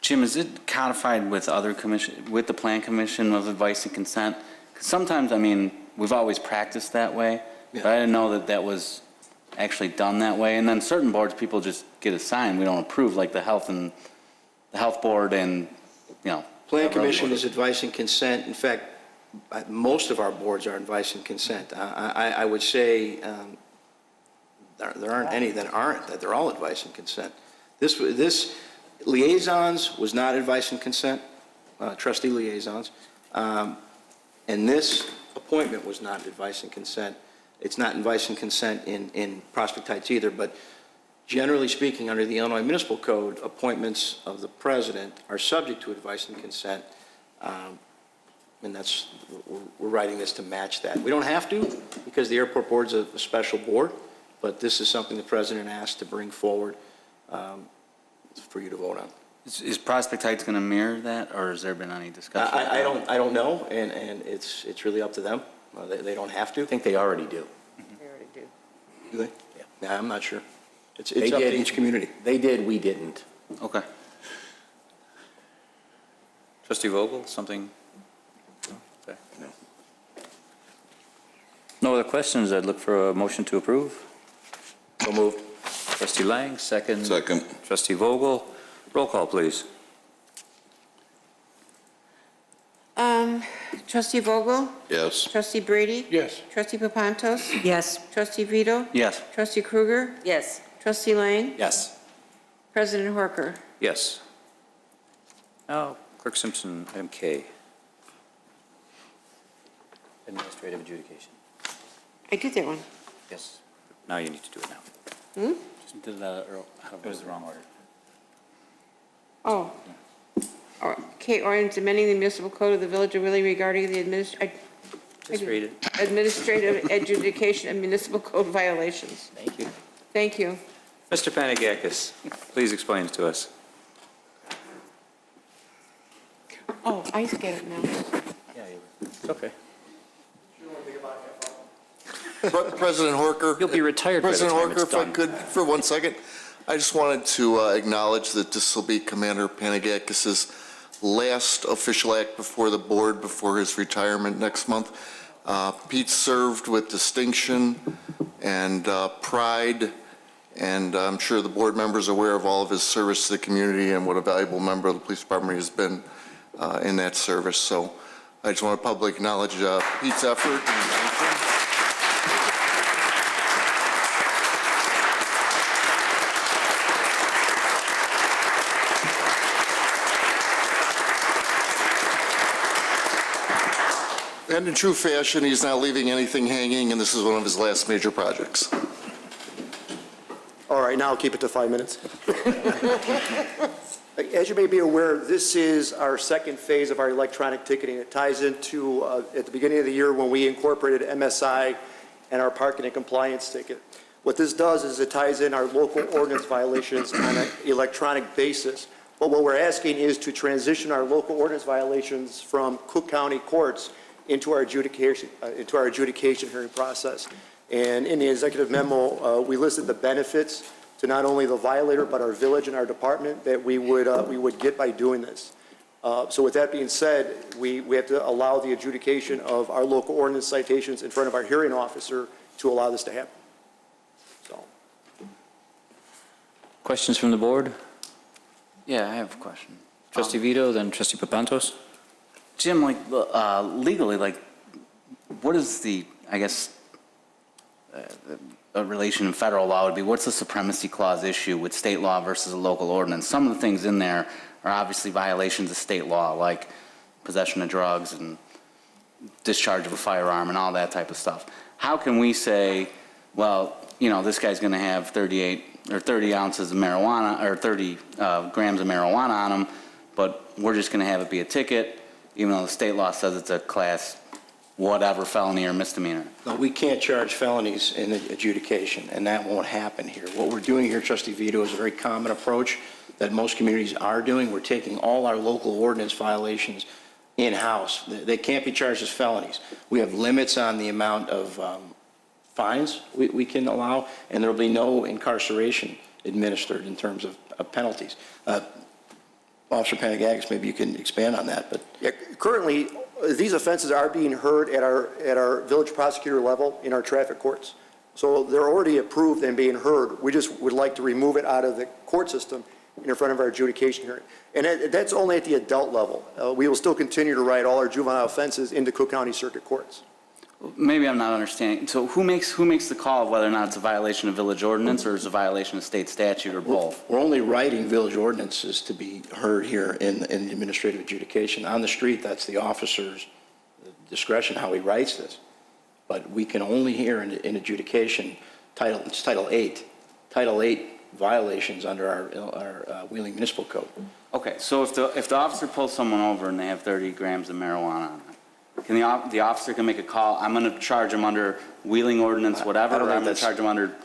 Jim, is it codified with other commission, with the Plan Commission of advice and consent? Because sometimes, I mean, we've always practiced that way, but I didn't know that that was actually done that way. And then certain boards, people just get assigned. We don't approve, like the health board and, you know. Plan Commission is advice and consent. In fact, most of our boards are advice and consent. I would say there aren't any that aren't, that they're all advice and consent. This liaisons was not advice and consent, trustee liaisons, and this appointment was not advice and consent. It's not advice and consent in Prospect Heights either, but generally speaking, under the Illinois Municipal Code, appointments of the president are subject to advice and consent, and that's, we're writing this to match that. We don't have to, because the airport board's a special board, but this is something the president asked to bring forward for you to vote on. Is Prospect Heights going to mirror that, or has there been any discussion? I don't know, and it's really up to them. They don't have to. I think they already do. They already do. Do they? Yeah, I'm not sure. It's They up did. to each community. They did, we didn't. Okay. Trustee Vogel, something? Okay. No other questions. I'd look for a motion to approve. So moved. Trustee Lang, second. Second. Trustee Vogel. Roll call, please. Trustee Vogel? Yes. Trustee Brady? Yes. Trustee Papantos? Yes. Trustee Vito? Yes. Trustee Krueger? Yes. Trustee Lane? Yes. President Horker? Yes. Now, Clerk Simpson, item K. Administrative adjudication. I did that one. Yes. Now you need to do it now. Just did that, It was the wrong order. Oh. Okay, ordinance amending the municipal code of the Village of Wheeling regarding the Just read it. administrative adjudication of municipal code violations. Thank you. Thank you. Mr. Panagakis, please explain to us. Oh, I get it now. Yeah, it's okay. President Horker. You'll be retired by the President time it's Horker, if I done. could, for 1 second, I just wanted to acknowledge that this will be Commander Panagakis's last official act before the board before his retirement next month. Pete served with distinction and pride, and I'm sure the board members are aware of all of his service to the community and what a valuable member of the police department he has been in that service. So I just want to publicly acknowledge Pete's effort and thank him. And in true fashion, he's not leaving anything hanging, and this is one of his last major projects. All right, now I'll keep it to 5 minutes. As you may be aware, this is our second phase of our electronic ticketing. It ties into at the beginning of the year when we incorporated MSI and our parking and compliance ticket. What this does is it ties in our local ordinance violations on an electronic basis. But what we're asking is to transition our local ordinance violations from Cook County courts into our adjudication hearing process. And in the executive memo, we listed the benefits to not only the violator but our village and our department that we would get by doing this. So with that being said, we have to allow the adjudication of our local ordinance citations in front of our hearing officer to allow this to happen. So. Questions from the board? Yeah, I have a question. Trustee Vito, then Trustee Papantos. Jim, like, legally, like, what is the, I guess, a relation in federal law would be, what's the supremacy clause issue with state law versus a local ordinance? Some of the things in there are obviously violations of state law, like possession of drugs and discharge of a firearm and all that type of stuff. How can we say, well, you know, this guy's going to have 30 ounces of marijuana, or 30 grams of marijuana on him, but we're just going to have it be a ticket, even though the state law says it's a class whatever felony or misdemeanor? No, we can't charge felonies in adjudication, and that won't happen here. What we're doing here, Trustee Vito, is a very common approach that most communities are doing. We're taking all our local ordinance violations in-house. They can't be charged as felonies. We have limits on the amount of fines we can allow, and there will be no incarceration administered in terms of penalties. Officer Panagakis, maybe you can expand on that. But Yeah, currently, these offenses are being heard at our village prosecutor level in our traffic courts. So they're already approved and being heard. We just would like to remove it out of the court system in front of our adjudication hearing. And that's only at the adult level. We will still continue to write all our juvenile offenses into Cook County Circuit Courts. Maybe I'm not understanding. So who makes the call of whether or not it's a violation of village ordinance or it's a violation of state statute or both? we're only writing village ordinances to be heard here in the administrative adjudication. On the street, that's the officer's discretion how he writes this. But we can only hear in adjudication, it's Title 8. Title 8 violations under our Wheeling Municipal Code. Okay, so if the officer pulls someone over and they have 30 grams of marijuana on them, can the officer can make a call, I'm going to charge him under Wheeling ordinance, whatever, or I'm going to charge him under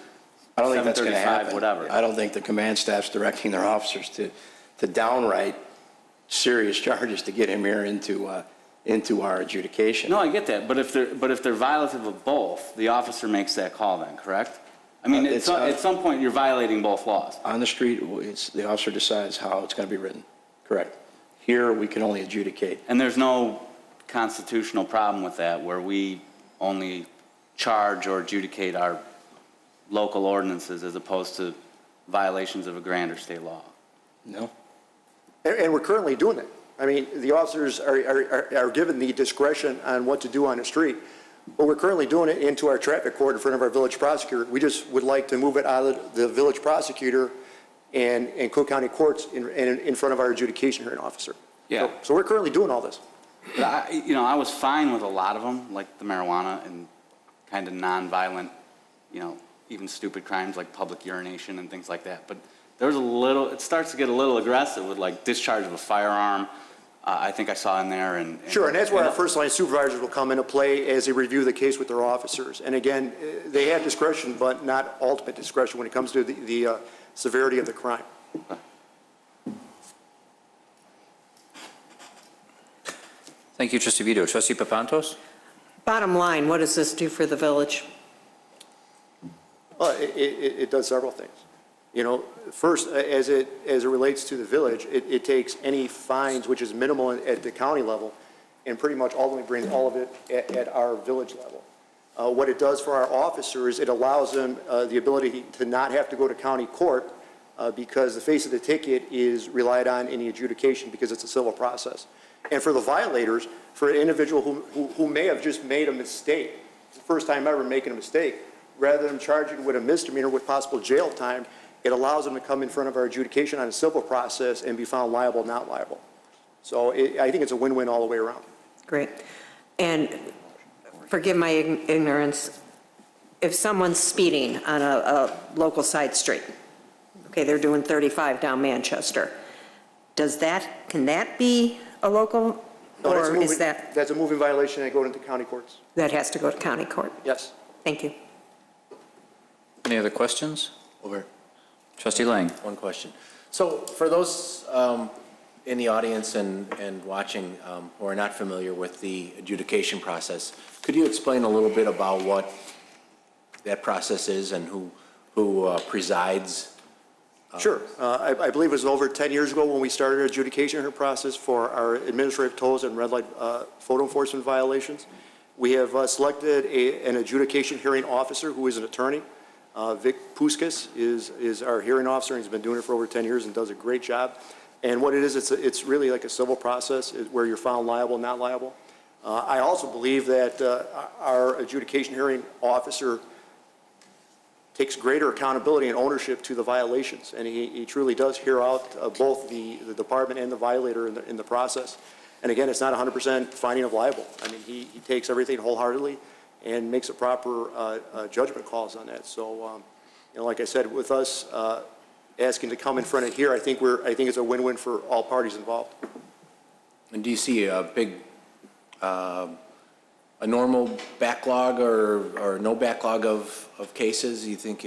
I don't think that's going to 735, happen. whatever. I don't think the command staff's directing their officers to downright serious charges to get him here into our adjudication. No, I get that, but if they're violative of both, the officer makes that call then, correct? I mean, at some point, you're violating both laws. On the street, the officer decides how it's going to be written. Correct. Here, we can only adjudicate. And there's no constitutional problem with that, where we only charge or adjudicate our local ordinances as opposed to violations of a grander state law? No. And we're currently doing that. I mean, the officers are given the discretion on what to do on the street, but we're currently doing it into our traffic court in front of our village prosecutor. We just would like to move it out of the village prosecutor and Cook County courts in front of our adjudication hearing officer. Yeah. So we're currently doing all this. But I was fine with a lot of them, like the marijuana and kind of non-violent, even stupid crimes like public urination and things like that. But there's it starts to get a little aggressive with like discharge of a firearm. I think I saw in there. Sure, and that's where our first line supervisors will come into play as they review the case with their officers. And again, they have discretion, but not ultimate discretion when it comes to the severity of the crime. Thank you, Trustee Vito. Trustee Papantos? Bottom line, what does this do for the village? Well, it does several things. First, as it relates to the village, it takes any fines, which is minimal at the county level, and pretty much ultimately brings all of it at our village level. What it does for our officers, it allows them the ability to not have to go to county court because the face of the ticket is relied on in the adjudication because it's a civil process. And for the violators, for an individual who may have just made a mistake, it's the first time ever making a mistake, rather than charging with a misdemeanor with possible jail time, it allows them to come in front of our adjudication on a civil process and be found liable, not liable. So I think it's a win-win all the way around. Great. And forgive my ignorance, if someone's speeding on a local side street, okay, they're doing 35 down Manchester, can that be a local, No, or is that? That's a moving violation that goes into county courts. That has to go to county court? Yes. Thank you. Any other questions? Over. Trustee Lang. One question. So for those in the audience and watching who are not familiar with the adjudication process, could you explain a little bit about what that process is and who presides? Sure. I believe it was over 10 years ago when we started our adjudication hearing process for our administrative tolls and red light photo enforcement violations. We have selected an adjudication hearing officer who is an attorney. Vic Puskas is our hearing officer, and he's been doing it for over 10 years and does a great job. And what it is, it's really like a civil process where you're found liable, not liable. I also believe that our adjudication hearing officer takes greater accountability and ownership to the violations, and he truly does hear out both the department and the violator in the process. And again, it's not 100% finding of liable. I mean, he takes everything wholeheartedly and makes a proper judgment calls on that. So, you know, like I said, with us asking to come in front of here, I think it's a win-win for all parties involved. And do you see a big, a normal backlog or no backlog of cases? You think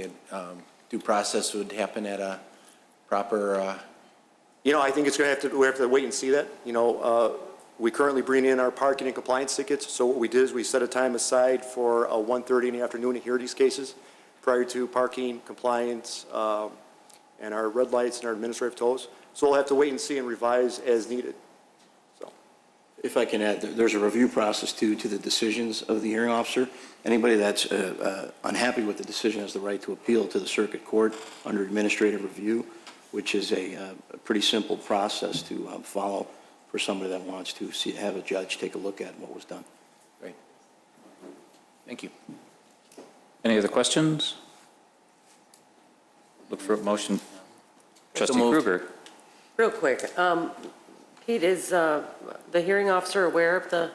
due process would happen at a proper? You know, I think it's going to we have to wait and see that. You know, we currently bring in our parking and compliance tickets. So what we did is we set a time aside for 1:30 in the afternoon to hear these cases prior to parking, compliance, and our red lights and our administrative tolls. So we'll have to wait and see and revise as needed. If I can add, there's a review process too to the decisions of the hearing officer. Anybody that's unhappy with the decision has the right to appeal to the circuit court under administrative review, which is a pretty simple process to follow for somebody that wants to have a judge take a look at what was done. Great. Thank you. Any other questions? Look for a motion. Trustee So moved. Kruger. Real quick, Pete, is the hearing officer aware of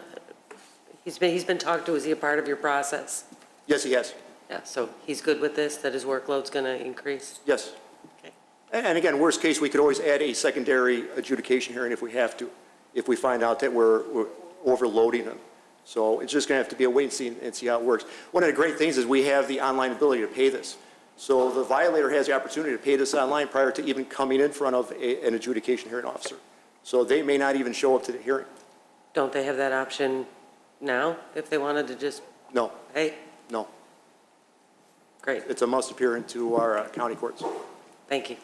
he's been talked to, is he a part of your process? Yes, he has. Yeah, so he's good with this, that his workload's going to increase? Yes. Okay. And again, worst case, we could always add a secondary adjudication hearing if we have to, if we find out that we're overloading them. So it's just going to have to be a wait and see how it works. One of the great things is we have the online ability to pay this. So the violator has the opportunity to pay this online prior to even coming in front of an adjudication hearing officer. So they may not even show up to the hearing. Don't they have that option now, if they wanted to just No, pay? no. Great, It's a must appear into our county courts. thank you.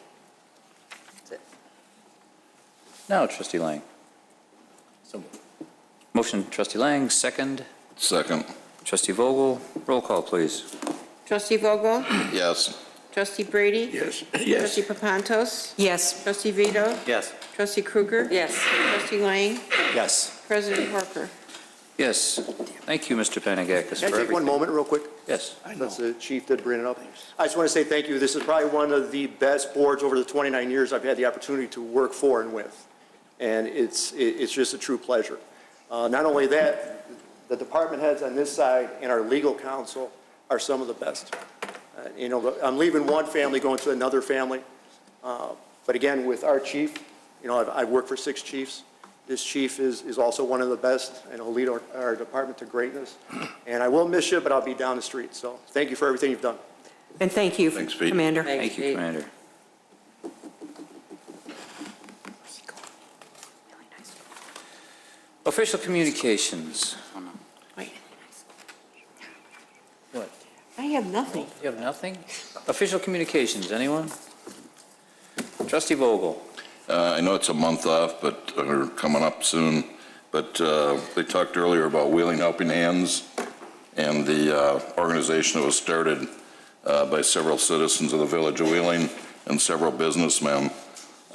Now, Trustee Lang. Motion, Trustee Lang, second. Second. Trustee Vogel, roll call, please. Trustee Vogel? Yes. Trustee Brady? Yes. Trustee Papantos? Yes. Trustee Vito? Yes. Trustee Kruger? Yes. Trustee Lang? Yes. President Parker? Yes. Thank you, Mr. Panagakis, Can I for take one everything. moment real quick? Yes. Since the chief did bring it up. I just want to say thank you. This is probably one of the best boards over the 29 years I've had the opportunity to work for and with. And it's just a true pleasure. Not only that, the department heads on this side and our legal counsel are some of the best. You know, I'm leaving one family, going to another family. But again, with our chief, you know, I've worked for 6 chiefs. This chief is also one of the best, and he'll lead our department to greatness. And I will miss you, but I'll be down the street. So thank you for everything you've done. And thank you, Thanks, Pete. Commander. Thank you, Commander. Official communications. What? I have nothing. You have nothing? Official communications, anyone? Trustee Vogel. I know it's a month off, but we're coming up soon. But they talked earlier about Wheeling Helping Hands and the organization that was started by several citizens of the village of Wheeling and several businessmen.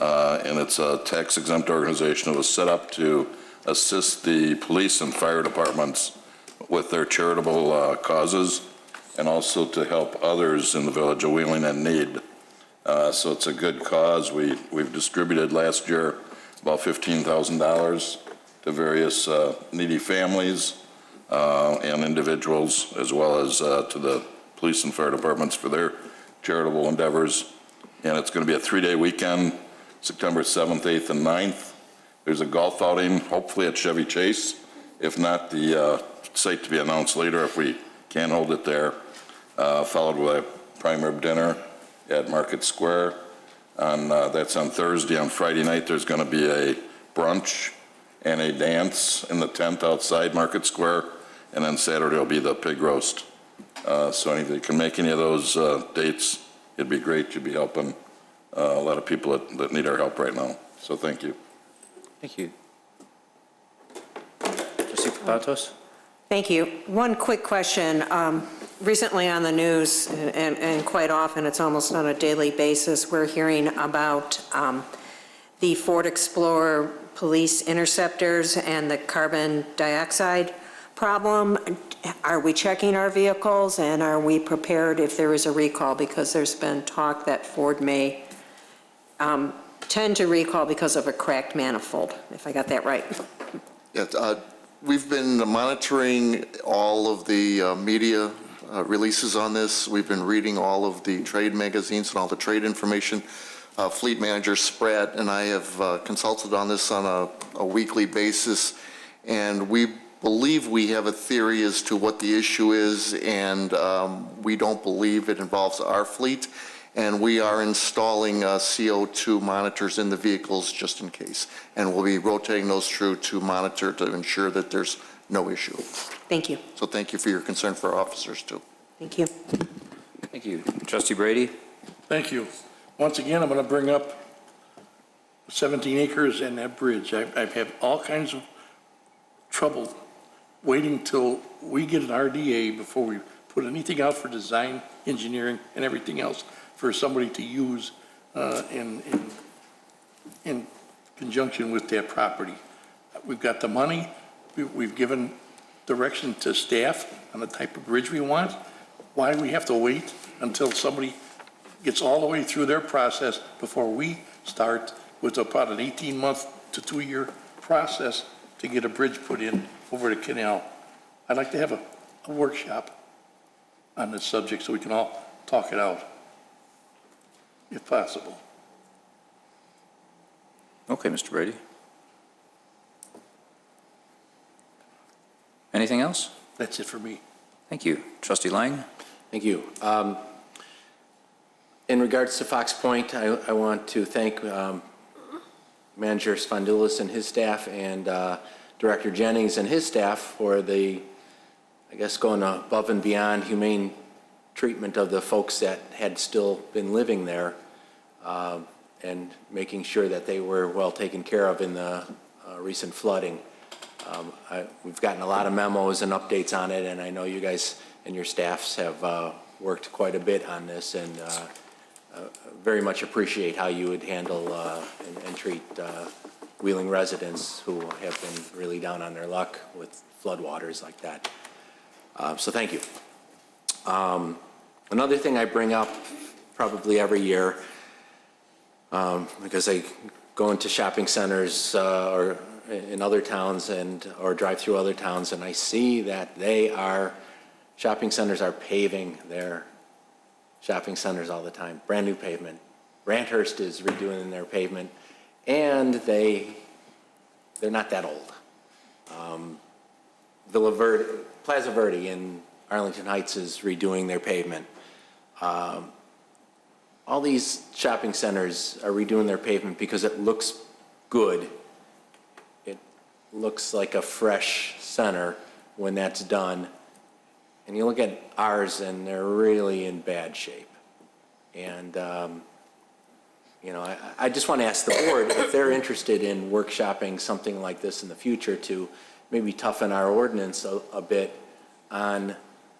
And it's a tax-exempt organization that was set up to assist the police and fire departments with their charitable causes and also to help others in the village of Wheeling in need. So it's a good cause. We've distributed last year about $15,000 to various needy families and individuals, as well as to the police and fire departments for their charitable endeavors. And it's going to be a 3-day weekend, September 7th, 8th, and 9th. There's a golf outing, hopefully at Chevy Chase. If not, the site to be announced later if we can't hold it there, followed by a prime rib dinner at Market Square. That's on Thursday. On Friday night, there's going to be a brunch and a dance in the tent outside Market Square. And then Saturday will be the pig roast. So if you can make any of those dates, it'd be great. You'd be helping a lot of people that need our help right now. So thank you. Thank you. Trustee Papantos? Thank you. One quick question. Recently on the news, and quite often, it's almost on a daily basis, we're hearing about the Ford Explorer police interceptors and the carbon dioxide problem. Are we checking our vehicles, and are we prepared if there is a recall? Because there's been talk that Ford may tend to recall because of a cracked manifold, if I got that right. Yes, we've been monitoring all of the media releases on this. We've been reading all of the trade magazines and all the trade information. Fleet Manager Spratt and I have consulted on this on a weekly basis, and we believe we have a theory as to what the issue is, and we don't believe it involves our fleet, and we are installing CO2 monitors in the vehicles just in case, and we'll be rotating those through to monitor to ensure that there's no issue. Thank you. So thank you for your concern for our officers too. Thank you. Thank you. Trustee Brady? Thank you. Once again, I'm going to bring up 17 acres and that bridge. I've had all kinds of trouble waiting till we get an RDA before we put anything out for design, engineering, and everything else for somebody to use in conjunction with that property. We've got the money. We've given direction to staff on the type of bridge we want. Why do we have to wait until somebody gets all the way through their process before we start with about an 18-month to 2-year process to get a bridge put in over the canal? I'd like to have a workshop on this subject so we can all talk it out, if possible. Okay, Mr. Brady. Anything else? That's it for me. Thank you. Trustee Lang? Thank you. In regards to Fox Point, I want to thank Manager Spondulis and his staff and Director Jennings and his staff for the, I guess, going above and beyond humane treatment of the folks that had still been living there and making sure that they were well taken care of in the recent flooding. We've gotten a lot of memos and updates on it, and I know you guys and your staffs have worked quite a bit on this, and very much appreciate how you would handle and treat Wheeling residents who have been really down on their luck with floodwaters like that. So thank you. Another thing I bring up probably every year, because I go into shopping centers or in other towns or drive through other towns, and I see that shopping centers are paving their shopping centers all the time, brand new pavement. Ranthurst is redoing their pavement, and they're not that old. Plaza Verde in Arlington Heights is redoing their pavement. All these shopping centers are redoing their pavement because it looks good. It looks like a fresh center when that's done. And you look at ours, and they're really in bad shape. And, you know, I just want to ask the board if they're interested in workshopping something like this in the future to maybe toughen our ordinance a bit on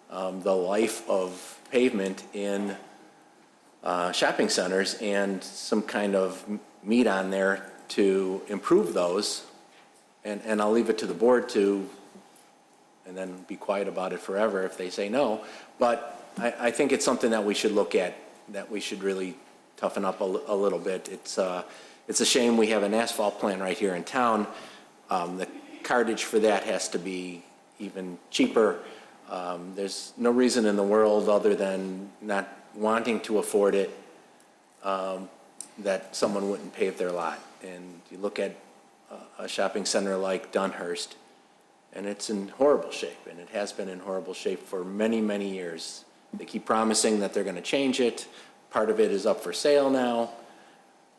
the life of pavement in shopping centers and some kind of meat on there to improve those. And I'll leave it to the board to, and then be quiet about it forever if they say no. But I think it's something that we should look at, that we should really toughen up a little bit. It's a shame we have an asphalt plant right here in town. The cartage for that has to be even cheaper. There's no reason in the world other than not wanting to afford it that someone wouldn't pave their lot. And you look at a shopping center like Dunhurst, and it's in horrible shape, and it has been in horrible shape for many, many years. They keep promising that they're going to change it. Part of it is up for sale now.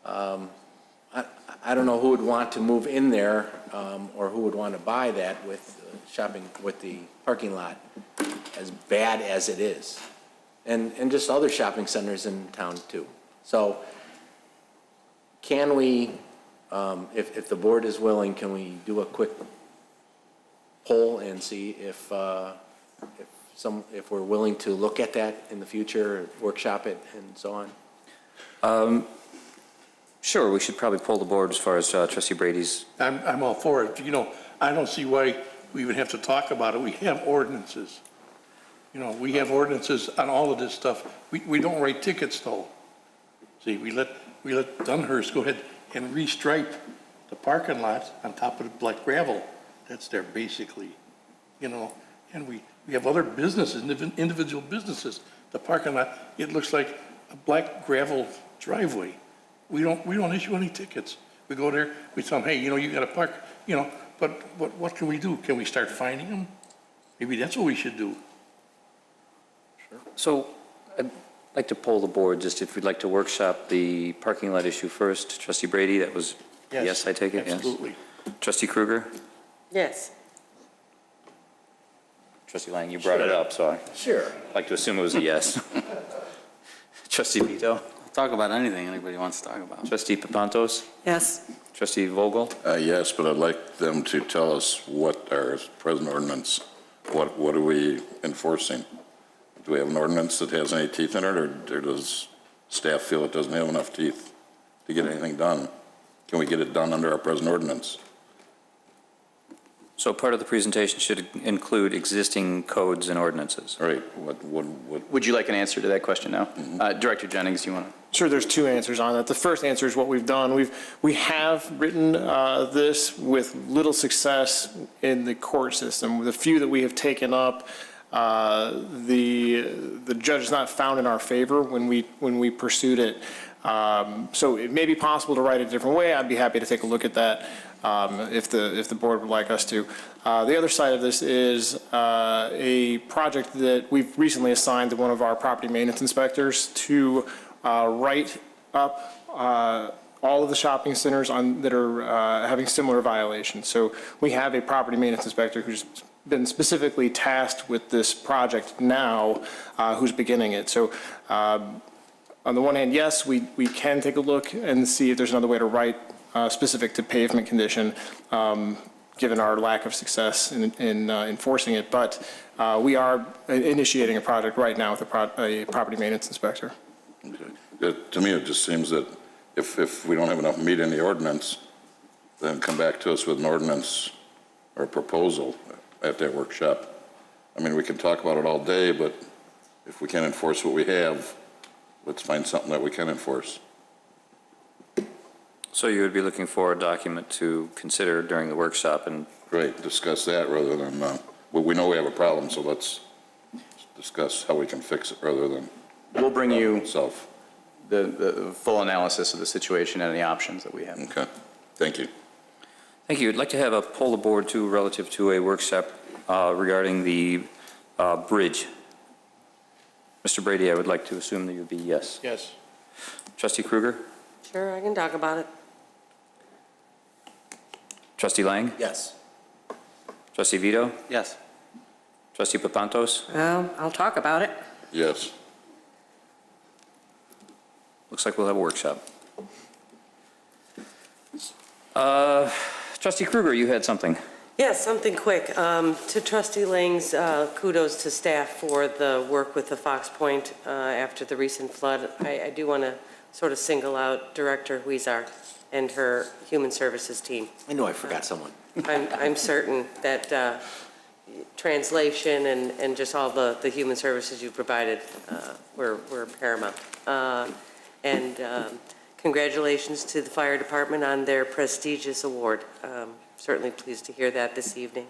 I don't know who would want to move in there or who would want to buy that with shopping, with the parking lot as bad as it is. And just other shopping centers in town too. So can we, if the board is willing, can we do a quick poll and see if we're willing to look at that in the future, workshop it and so on? Sure, we should probably pull the board as far as trustee Brady's. I'm all for it. You know, I don't see why we would have to talk about it. We have ordinances. You know, we have ordinances on all of this stuff. We don't write tickets though. See, we let Dunhurst go ahead and restripe the parking lot on top of the black gravel that's there basically, you know, and we have other businesses, individual businesses. The parking lot, it looks like a black gravel driveway. We don't issue any tickets. We go there, we tell them, hey, you know, you got to park, you know, but what can we do? Can we start fining them? Maybe that's what we should do. So I'd like to poll the board, just if we'd like to workshop the parking lot issue first. Trustee Brady, that was, yes, I take it? Yes. Absolutely. Trustee Kruger? Yes. Trustee Lang, you brought it up, so Sure. I'd like to assume it was a yes. Trustee Vito? Talk about anything anybody wants to talk about. Trustee Papantos? Yes. Trustee Vogel? Yes, but I'd like them to tell us what our present ordinance, what are we enforcing? Do we have an ordinance that has any teeth in it, or does staff feel it doesn't have enough teeth to get anything done? Can we get it done under our present ordinance? So part of the presentation should include existing codes and ordinances. Right. Would you like an answer to that question now? Director Jennings, you want to? Sure, there's two answers on that. The first answer is what we've done. We have written this with little success in the court system. The few that we have taken up, the judge is not found in our favor when we pursued it. So it may be possible to write it a different way. I'd be happy to take a look at that if the board would like us to. The other side of this is a project that we've recently assigned to one of our property maintenance inspectors to write up all of the shopping centers that are having similar violations. So we have a property maintenance inspector who's been specifically tasked with this project now, who's beginning it. So on the one hand, yes, we can take a look and see if there's another way to write specific to pavement condition, given our lack of success in enforcing it. But we are initiating a project right now with a property maintenance inspector. Okay. To me, it just seems that if we don't have enough meat in the ordinance, then come back to us with an ordinance or proposal at that workshop. I mean, we can talk about it all day, but if we can't enforce what we have, let's find something that we can enforce. So you would be looking for a document to consider during the workshop and... Right, discuss that rather than, well, we know we have a problem, so let's discuss how we can fix it rather than... We'll bring you itself. the full analysis of the situation and the options that we have. Okay, thank you. Thank you. I'd like to have a poll the board too relative to a workshop regarding the bridge. Mr. Brady, I would like to assume that you'd be yes. Yes. Trustee Kruger? Sure, I can talk about it. Trustee Lang? Yes. Trustee Vito? Yes. Trustee Papantos? Well, I'll talk about it. Yes. Looks like we'll have a workshop. Trustee Kruger, you had something. Yes, something quick. To Trustee Lang's kudos to staff for the work with the Fox Point after the recent flood. I do want to sort of single out Director Huizar and her Human Services team. I know I forgot someone. I'm certain that translation and just all the human services you provided were paramount. Congratulations to the fire department on their prestigious award. Certainly pleased to hear that this evening.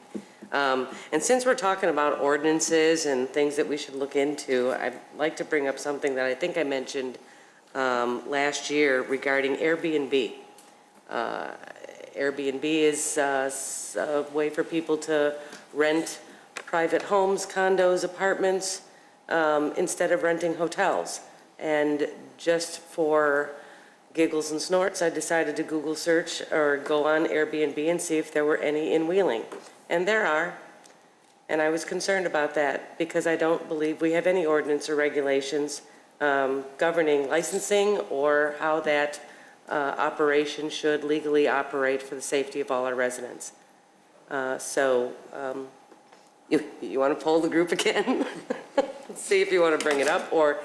And since we're talking about ordinances and things that we should look into, I'd like to bring up something that I think I mentioned last year regarding Airbnb. Airbnb is a way for people to rent private homes, condos, apartments, instead of renting hotels. And just for giggles and snorts, I decided to Google search or go on Airbnb and see if there were any in Wheeling. And there are. And I was concerned about that because I don't believe we have any ordinance or regulations governing licensing or how that operation should legally operate for the safety of all our residents. You want to poll the group again? See if you want to bring it up, or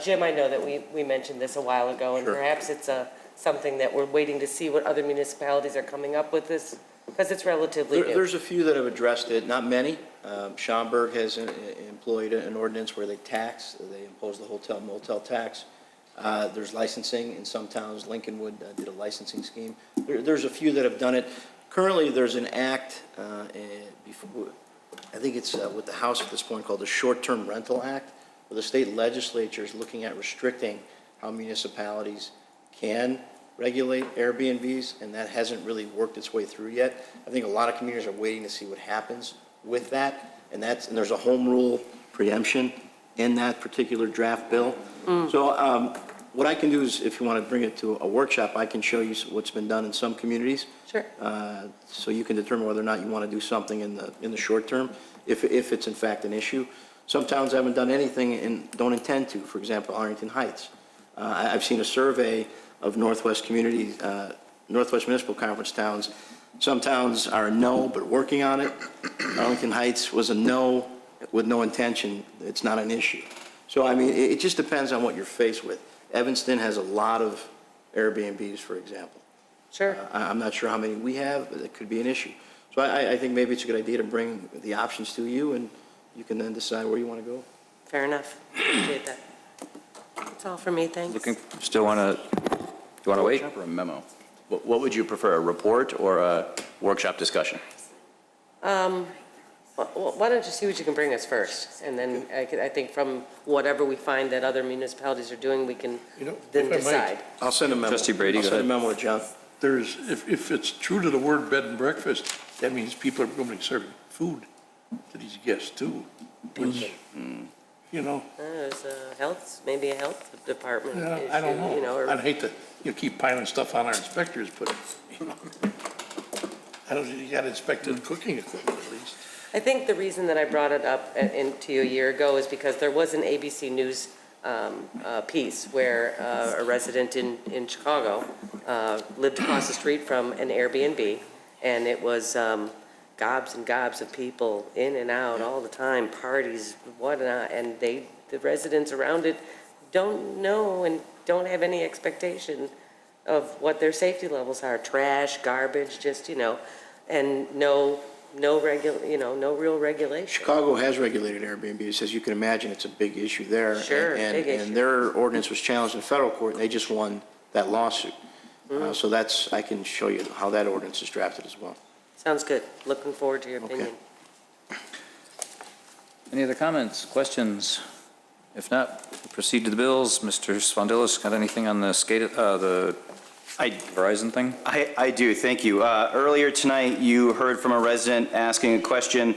Jim, I know that we mentioned this a while ago, and perhaps it's a something that we're waiting to see what other municipalities are coming up with this? Because it's relatively new. There's a few that have addressed it, not many. Schaumburg has employed an ordinance where they impose the hotel motel tax. There's licensing in some towns. Lincolnwood did a licensing scheme. There's a few that have done it. Currently, there's an act, I think it's with the House at this point, called the Short-Term Rental Act, where the state legislature is looking at restricting how municipalities can regulate Airbnbs, and that hasn't really worked its way through yet. I think a lot of communities are waiting to see what happens with that, and there's a home rule preemption in that particular draft bill. So what I can do is, if you want to bring it to a workshop, I can show you what's been done in some communities. Sure. So you can determine whether or not you want to do something in the short term, if it's in fact an issue. Some towns haven't done anything and don't intend to. For example, Arlington Heights. I've seen a survey of Northwest Municipal Conference towns. Some towns are a no, but working on it. Arlington Heights was a no with no intention. It's not an issue. So, I mean, it just depends on what you're faced with. Evanston has a lot of Airbnbs, for example. Sure. I'm not sure how many we have, but it could be an issue. So I think maybe it's a good idea to bring the options to you, and you can then decide where you want to go. Fair enough. Appreciate that. That's all for me, thanks. You want to wait? Or a memo? What would you prefer, a report or a workshop discussion? Why don't you see what you can bring us first? And then I think from whatever we find that other municipalities are doing, we can then decide. I'll send a memo. Trustee Brady, I'll go send a ahead. memo to John. If it's true to the word bed and breakfast, that means people are going to be serving food to these guests too, which, There's maybe a health department issue, I don't know. or I'd hate to, keep piling stuff on our inspectors, but, you got to inspect the cooking equipment at least. I think the reason that I brought it up to you a year ago is because there was an ABC News piece where a resident in Chicago lived across the street from an Airbnb, and it was gobs and gobs of people in and out all the time, parties, whatnot, and the residents around it don't know and don't have any expectation of what their safety levels are. Trash, garbage, just, and no real regulation. Chicago has regulated Airbnbs. As you can imagine, it's a big issue there. Sure, big issue. And their ordinance was challenged in federal court, and they just won that lawsuit. So I can show you how that ordinance is drafted as well. Sounds good. Looking forward to your opinion. Any other comments, questions? If not, we'll proceed to the bills. Mr. Svandelis, got anything on the Verizon thing? I do, thank you. Earlier tonight, you heard from a resident asking a question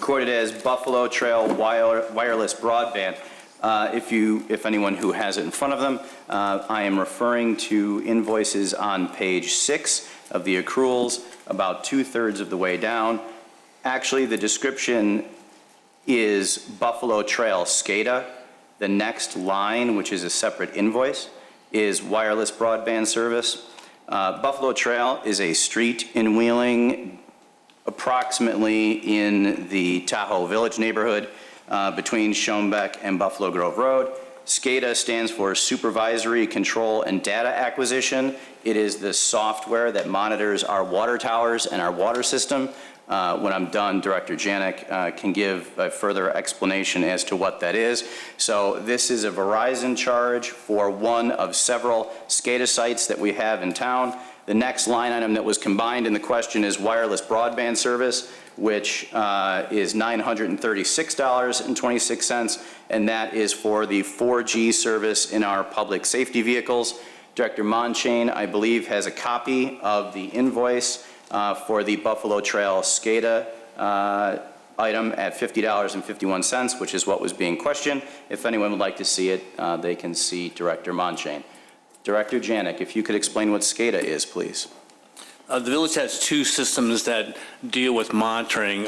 quoted as Buffalo Trail wireless broadband. If anyone who has it in front of them, I am referring to invoices on page 6 of the accruals, about 2/3 of the way down. Actually, the description is Buffalo Trail SCADA. The next line, which is a separate invoice, is wireless broadband service. Buffalo Trail is a street in Wheeling, approximately in the Tahoe Village neighborhood, between Schoenbeck and Buffalo Grove Road. SCADA stands for Supervisory Control and Data Acquisition. It is the software that monitors our water towers and our water system. When I'm done, Director Janik can give a further explanation as to what that is. So this is a Verizon charge for one of several SCADA sites that we have in town. The next line item that was combined in the question is wireless broadband service, which is $936.26, and that is for the 4G service in our public safety vehicles. Director Monchain, I believe, has a copy of the invoice for the Buffalo Trail SCADA item at $50.51, which is what was being questioned. If anyone would like to see it, they can see Director Monchain. Director Janik, if you could explain what SCADA is, please. The village has two systems that deal with monitoring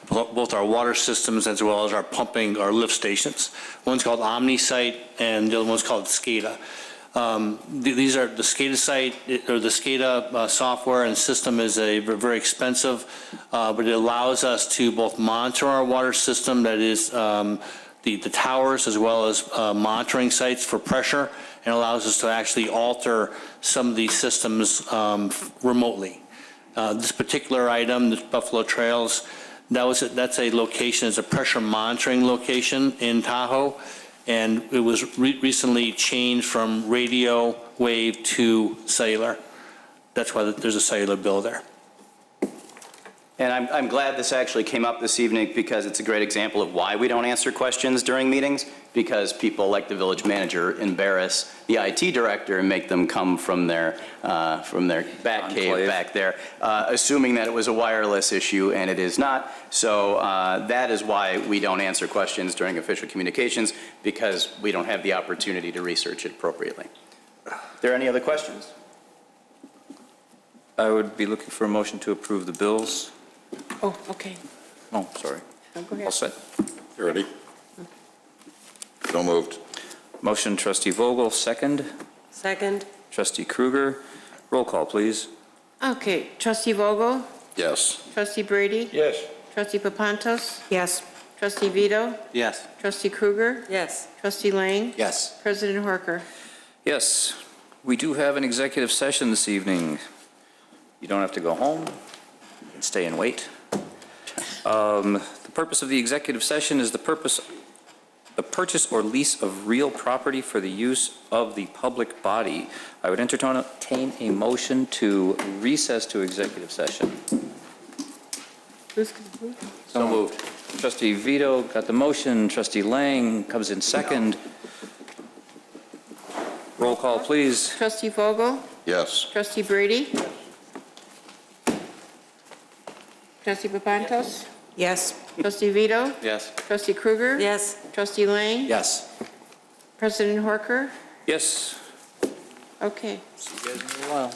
both our water systems as well as our pumping, our lift stations. One's called OmniSite and the other one's called SCADA. These are the SCADA site, or the SCADA software and system is very expensive, but it allows us to both monitor our water system, that is the towers as well as monitoring sites for pressure, and allows us to actually alter some of these systems remotely. This particular item, this Buffalo Trails, that's a location, it's a pressure monitoring location in Tahoe, and it was recently changed from radio wave to cellular. That's why there's a cellular bill there. And I'm glad this actually came up this evening because it's a great example of why we don't answer questions during meetings, because people like the village manager embarrass the IT director and make them come from their back cave back there, assuming that it was a wireless issue, and it is not. So that is why we don't answer questions during official communications, because we don't have the opportunity to research it appropriately. Are there any other questions? I would be looking for a motion to approve the bills. Oh, okay. Oh, sorry. No, go ahead. All set. You ready? So moved. Motion, trustee Vogel, second. Second? Trustee Kruger. Roll call, please. Okay, trustee Vogel? Yes. Trustee Brady? Yes. Trustee Papantos? Yes. Trustee Vito? Yes. Trustee Kruger? Yes. Trustee Lang? Yes. President Horker? Yes, we do have an executive session this evening. You don't have to go home. You can stay and wait. The purpose of the executive session is the purchase or lease of real property for the use of the public body. I would entertain a motion to recess to executive session. So moved. Trustee Vito got the motion. Trustee Lang comes in second. Roll call, please. Trustee Vogel? Yes. Trustee Brady? Trustee Papantos? Yes. Trustee Vito? Yes. Trustee Kruger? Yes. Trustee Lang? Yes. President Horker? Yes. Okay. See you guys in a while.